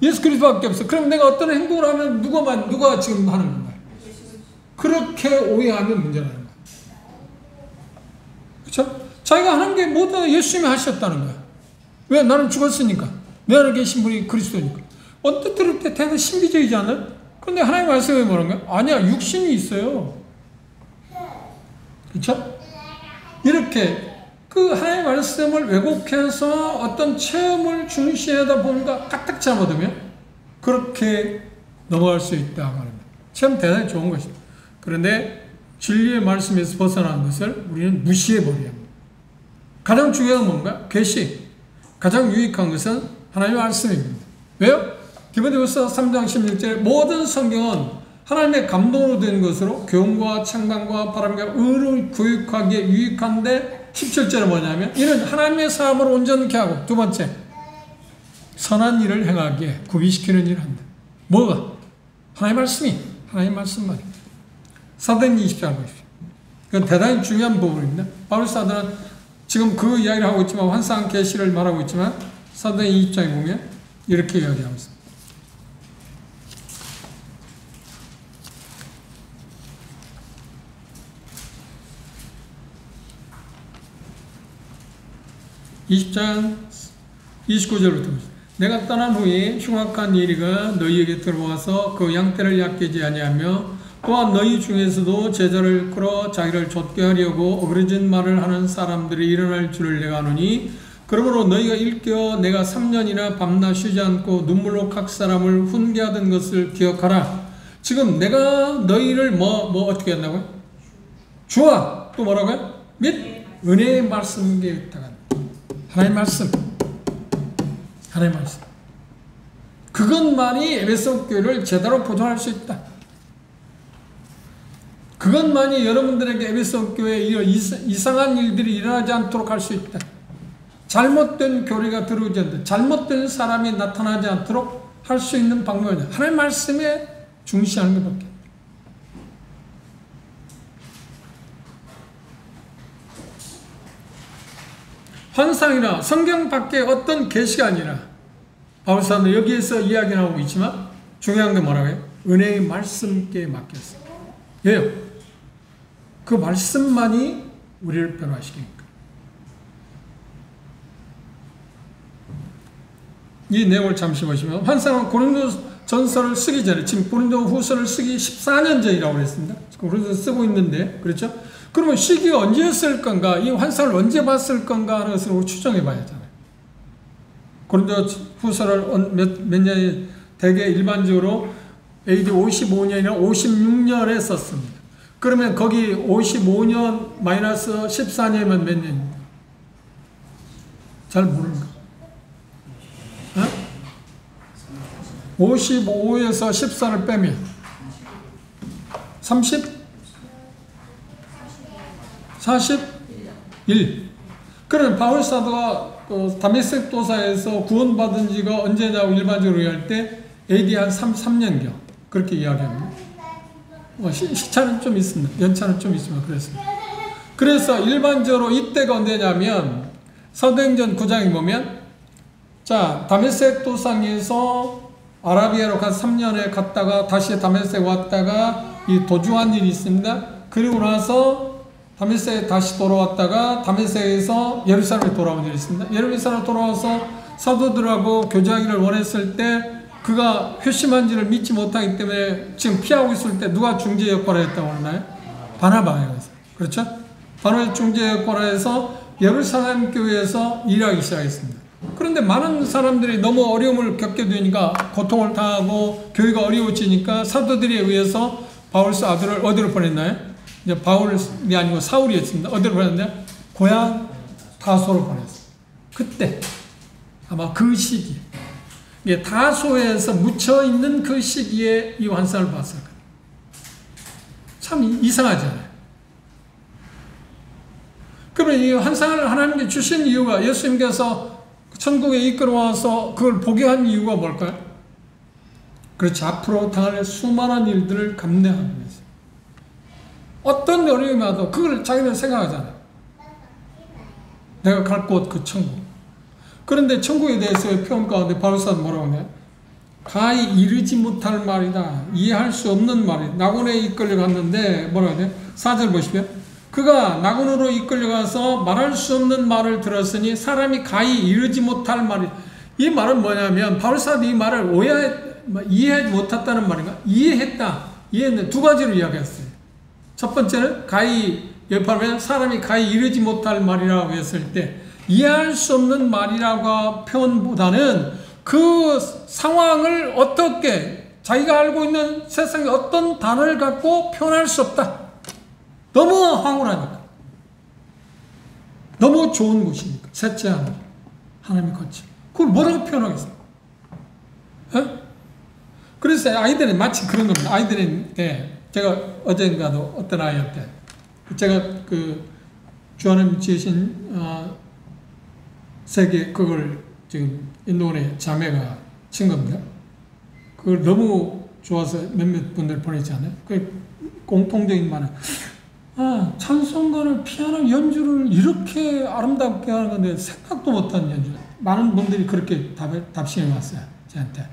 예수 그리스도밖에 없어. 그럼 내가 어떤 행동을 하면 누가 지금 하는 건가요? 그렇게 오해하면 문제라는 거야. 그렇죠? 자기가 하는 게 모두 예수님이 하셨다는 거야. 왜? 나는 죽었으니까. 내 안에 계신 분이 그리스도니까. 언뜻 들을 때 대단히 신비적이지 않아요? 그런데 하나님 말씀이 뭐라는 거야? 아니야, 육신이 있어요. 그렇죠? 이렇게 그 하나님 말씀을 왜곡해서 어떤 체험을 중시하다 보니까 까딱 잘못하면 그렇게 넘어갈 수 있다 말입니다. 참 대단히 좋은 것입니다. 그런데 진리의 말씀에서 벗어나는 것을 우리는 무시해버려야 합니다. 가장 중요한 건 뭔가? 계시. 가장 유익한 것은 하나님의 말씀입니다. 왜요? 디모데후서 3장 16절에 모든 성경은 하나님의 감동으로 된 것으로 교훈과 책망과 바람과 의를 교육하기에 유익한데 17절은 뭐냐면 이는 하나님의 사람을 온전케 하고 두 번째 선한 일을 행하기에 구비시키는 일을 한다. 뭐가? 하나님의 말씀이 하나님의 말씀만. 사도행 20장 보십시오. 이건 대단히 중요한 부분입니다. 바울 사도는 지금 그 이야기를 하고 있지만 환상 계시를 말하고 있지만 사도행 20장에 보면 이렇게 이야기하고 있습니다. (20장) 29절부터 내가 떠난 후에 흉악한 이리가 너희에게 들어와서 그 양떼를 얕게지 아니하며 또한 너희 중에서도 제자를 끌어 자기를 좇게 하려고 어그러진 말을 하는 사람들이 일어날 줄을 내가 아노니 그러므로 너희가 일깨어 내가 3년이나 밤낮 쉬지 않고 눈물로 각 사람을 훈계하던 것을 기억하라. 지금 내가 너희를 어떻게 한다고요? 주와 또 뭐라고요? 및 은혜의 말씀에 있다가 하나님의 말씀, 하나님의 말씀. 그것만이 에베소 교회를 제대로 보존할 수 있다. 그것만이 여러분들에게 에베소 교회에 이상한 일들이 일어나지 않도록 할 수 있다. 잘못된 교리가 들어오지 않도록, 잘못된 사람이 나타나지 않도록 할 수 있는 방법이냐. 하나님의 말씀에 중시하는 것밖에. 환상이나 성경 밖에 어떤 계시가 아니라 바울 사도는 여기에서 이야기 나오고 있지만 중요한 게 뭐라고요? 은혜의 말씀께 맡겼어요. 왜요? 그 말씀만이 우리를 변화시키니까. 이 내용을 잠시 보시면 환상은 고린도전서를 쓰기 전에 지금 고린도후서를 쓰기 14년 전이라고 그랬습니다. 고린도서 쓰고 있는데 그렇죠? 그러면 시기가 언제였을 건가? 이 환상을 언제 봤을 건가 하는 것을 추정해 봐야 하잖아요. 고린도후서를 몇 년이 대개 일반적으로 AD 55년이나 56년에 썼습니다. 그러면 거기 55년 마이너스 14년이면 몇 년입니까? 잘 모르는가? 55에서 14를 빼면 30? 41. 그러면 바울 사도가 다메섹 도사에서 구원받은 지가 언제냐고 일반적으로 이야기할 때 AD 한 3년경 그렇게 이야기합니다. 시차는 좀 있습니다. 연차는 좀 있지만 그랬습니다. 그래서 일반적으로 이때가 언제냐면 사도행전 9장에 보면 자 다메섹 도상에서 아라비아로 간 3년에 갔다가 다시 다메섹 왔다가 이 도주한 일이 있습니다. 그리고 나서 다메섹에 다시 돌아왔다가 다메섹에서 예루살렘에 돌아온 일이 있습니다. 예루살렘에 돌아와서 사도들하고 교제하기를 원했을 때 그가 회심한지를 믿지 못하기 때문에 지금 피하고 있을 때 누가 중재 역할을 했다고 하나요? 바나바가 그렇죠? 바나바의 중재 역할을 해서 예루살렘 교회에서 일하기 시작했습니다. 그런데 많은 사람들이 너무 어려움을 겪게 되니까 고통을 당하고 교회가 어려워지니까 사도들에 의해서 바울 아들을 어디로 보냈나요? 이제 바울이 아니고 사울이었습니다. 어디로 보냈냐? 고향 다소로 보냈어요. 그때 아마 그 시기 다소에서 묻혀있는 그 시기에 이 환상을 봤을 거예요. 참 이상하잖아요. 그러면 이 환상을 하나님께 주신 이유가 예수님께서 천국에 이끌어와서 그걸 보게 한 이유가 뭘까요? 그렇지. 앞으로 당할 수많은 일들을 감내하기 위해서. 어떤 어려움이 와도 그걸 자기는 생각하잖아요. 내가 갈 곳 그 천국. 그런데 천국에 대해서의 표현 가운데 바울 사도 뭐라고 하냐? 가히 이르지 못할 말이다. 이해할 수 없는 말이다. 낙원에 이끌려갔는데 뭐라고 해야 돼? 4절 보시면 그가 낙원으로 이끌려가서 말할 수 없는 말을 들었으니 사람이 가히 이르지 못할 말이. 이 말은 뭐냐면 바울사도 이 말을 이해하지 못했다는 말인가? 이해했다. 이해했는데 두 가지로 이야기했어요. 첫 번째는 가히 옆하면 사람이 가히 이르지 못할 말이라고 했을 때 이해할 수 없는 말이라고 표현보다는 그 상황을 어떻게 자기가 알고 있는 세상의 어떤 단어를 갖고 표현할 수 없다. 너무 황홀하니까. 너무 좋은 곳이니까. 셋째 하늘. 하나님의 거치. 그걸 뭐라고 표현하겠어요? 그래서 아이들은 마치 그런 겁니다. 아이들은 제가 어젠가도 어떤 아이한테 제가 그 주하나님 지으신 세계 그걸 지금 인도원의 자매가 친 겁니다. 그걸 너무 좋아서 몇몇 분들 보냈잖아요. 그 공통적인 말은 찬송가를 피아노 연주를 이렇게 아름답게 하는 건데 생각도 못한 연주. 많은 분들이 그렇게 답신해 왔어요. 저한테.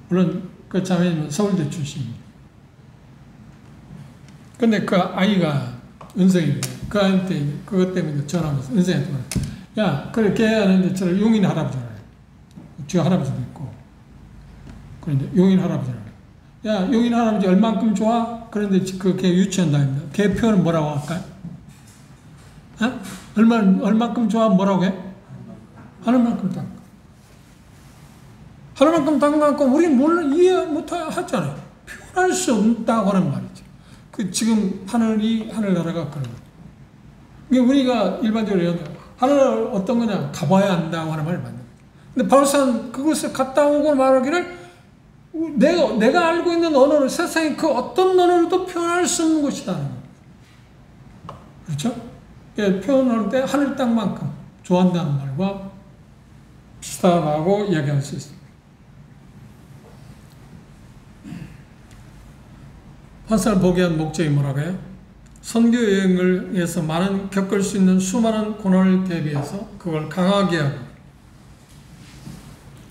물론 그 자매님은 서울대 출신입니다. 근데 그 아이가 은성인데 그 아이한테 그것 때문에 전화하면서 은성이한테 야 그렇게 하는데 저를 용인 할아버지라 해요. 저 할아버지도 있고 그런데 용인 할아버지라 해요. 야 용인 할아버지 얼만큼 좋아? 그런데 그걔 유치원 다닙니다. 걔 표현은 뭐라고 할까요? 얼만큼 좋아? 뭐라고 해? 하늘만큼 단 거. 하늘만큼 단 거 우리는 몰라 이해 못하잖아요. 표현할 수 없다고 하는 말이죠. 지금 하늘나라가 그런 거예요. 우리가 일반적으로 하늘 어떤 거냐 가봐야 안다고 하는 말이 맞는 거예요. 근데 바울사는 그것을 갔다 오고 말하기를 내가 알고 있는 언어를 세상의 그 어떤 언어로도 표현할 수 없는 것이다. 그렇죠? 표현할 때 하늘 땅만큼 좋아한다는 말과 비슷하다고 이야기할 수 있습니다. 환상을 보게 한 목적이 뭐라고 해요? 선교 여행을 위해서 겪을 수 있는 수많은 고난을 대비해서 그걸 강하게 하고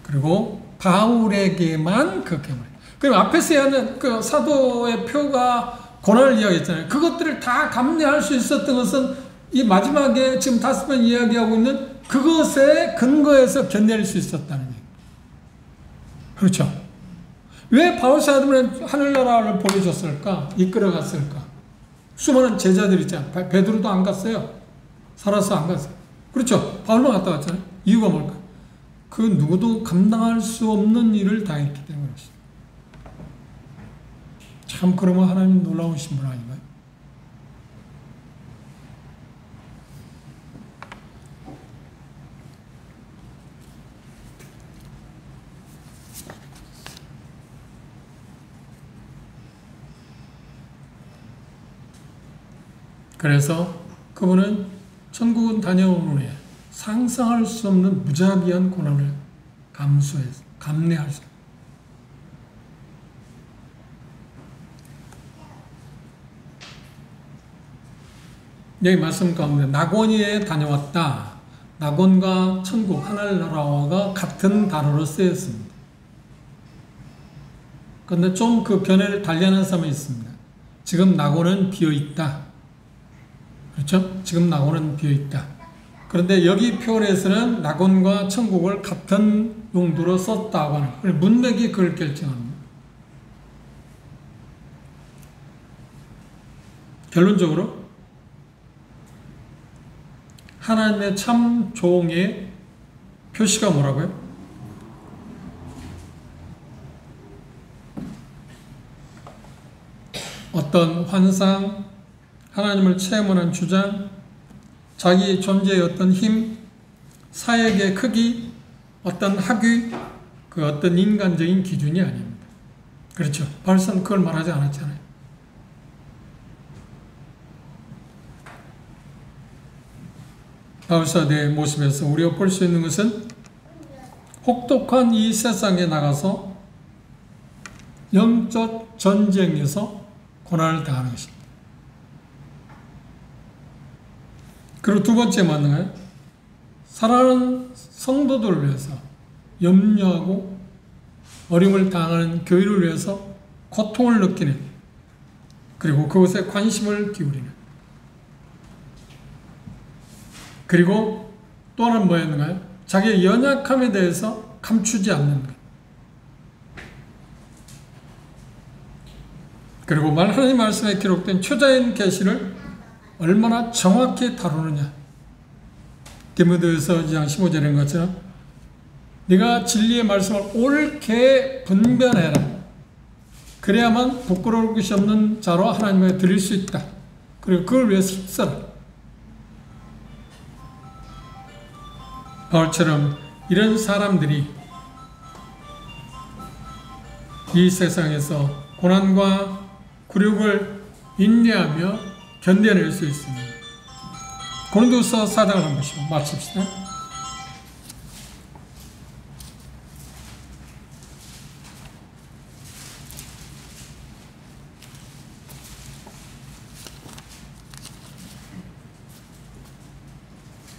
그리고 바울에게만 그렇게 말해요. 그럼 앞에서 하는 그 사도의 표가 고난을 이야기했잖아요. 그것들을 다 감내할 수 있었던 것은 이 마지막에 지금 5번 이야기하고 있는 그것에 근거해서 견뎌낼 수 있었다는 얘기예요. 그렇죠? 왜 바울사도는 하늘나라를 보내줬을까? 이끌어갔을까? 수많은 제자들이 있잖아요. 베드로도 안 갔어요. 살아서 안 갔어요. 그렇죠? 바울만 갔다 왔잖아요. 이유가 뭘까? 그 누구도 감당할 수 없는 일을 당했기 때문에 참 그러면 하나님 놀라우신 분 아닌가요? 그래서 그분은 천국은 다녀온 후에 상상할 수 없는 무자비한 고난을 감내할 수. 여기 말씀 가운데 낙원에 다녀왔다. 낙원과 천국 하늘나라와 같은 단어로 쓰였습니다. 그런데 좀 그 견해를 달리하는 사람이 있습니다. 지금 낙원은 비어있다. 그렇죠? 지금 낙원은 비어있다. 그런데 여기 표현에서는 낙원과 천국을 같은 용도로 썼다고 하는 거예요. 문맥이 그걸 결정합니다. 결론적으로 하나님의 참 종의 표시가 뭐라고요? 어떤 환상, 하나님을 체험하는 주장, 자기 존재의 어떤 힘, 사역의 크기, 어떤 학위, 그 어떤 인간적인 기준이 아닙니다. 그렇죠? 바울사는 그걸 말하지 않았잖아요. 바울사의 모습에서 우리가 볼 수 있는 것은 혹독한 이 세상에 나가서 영적 전쟁에서 고난을 당하는 것입니다. 그리고 두 번째 뭐였나요? 사랑하는 성도들을 위해서 염려하고 어려움을 당하는 교회를 위해서 고통을 느끼는, 그리고 그것에 관심을 기울이는, 그리고 또 하나는 뭐였는가요? 자기의 연약함에 대해서 감추지 않는 것. 그리고 하나님 말씀에 기록된 초자연 계시를 얼마나 정확히 다루느냐. 디모데후서 2장 15절인 것처럼 네가 진리의 말씀을 옳게 분별해라. 그래야만 부끄러울 것이 없는 자로 하나님께 드릴 수 있다. 그리고 그걸 위해서 힘써라. 바울처럼 이런 사람들이 이 세상에서 고난과 굴욕을 인내하며 견뎌낼 수 있습니다. 고린도서 4장을 한 번씩 마칩시다.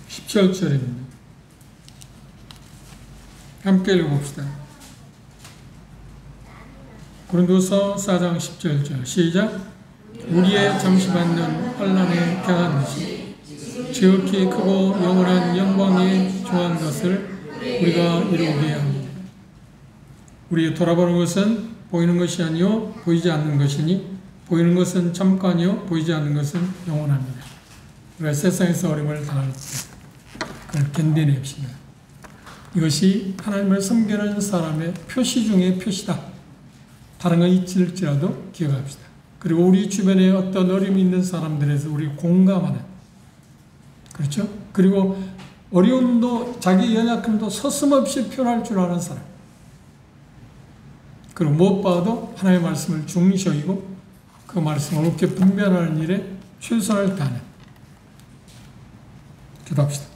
(17절입니다) 함께 읽어봅시다. 고린도서 4장 17절 시작. 우리의 잠시 받는 환난에 경한 것이 지극히 크고 영원한 영광에 중한 것을 우리가 이루게 합니다. 우리 돌아보는 것은 보이는 것이 아니요 보이지 않는 것이니 보이는 것은 잠깐이요 보이지 않는 것은 영원합니다. 우리가 세상에서 어려움을 당할 때 그걸 견뎌냅시다. 이것이 하나님을 섬기는 사람의 표시 중의 표시다. 다른 건 잊을지라도 기억합시다. 그리고 우리 주변에 어떤 어려움이 있는 사람들에서 우리 공감하는, 그렇죠? 그리고 어려움도 자기 연약함도 서슴없이 표현할 줄 아는 사람. 그리고 무엇보다도 하나님의 말씀을 중시 여기고 그 말씀을 옳게 분별하는 일에 최선을 다하는. 기도합시다.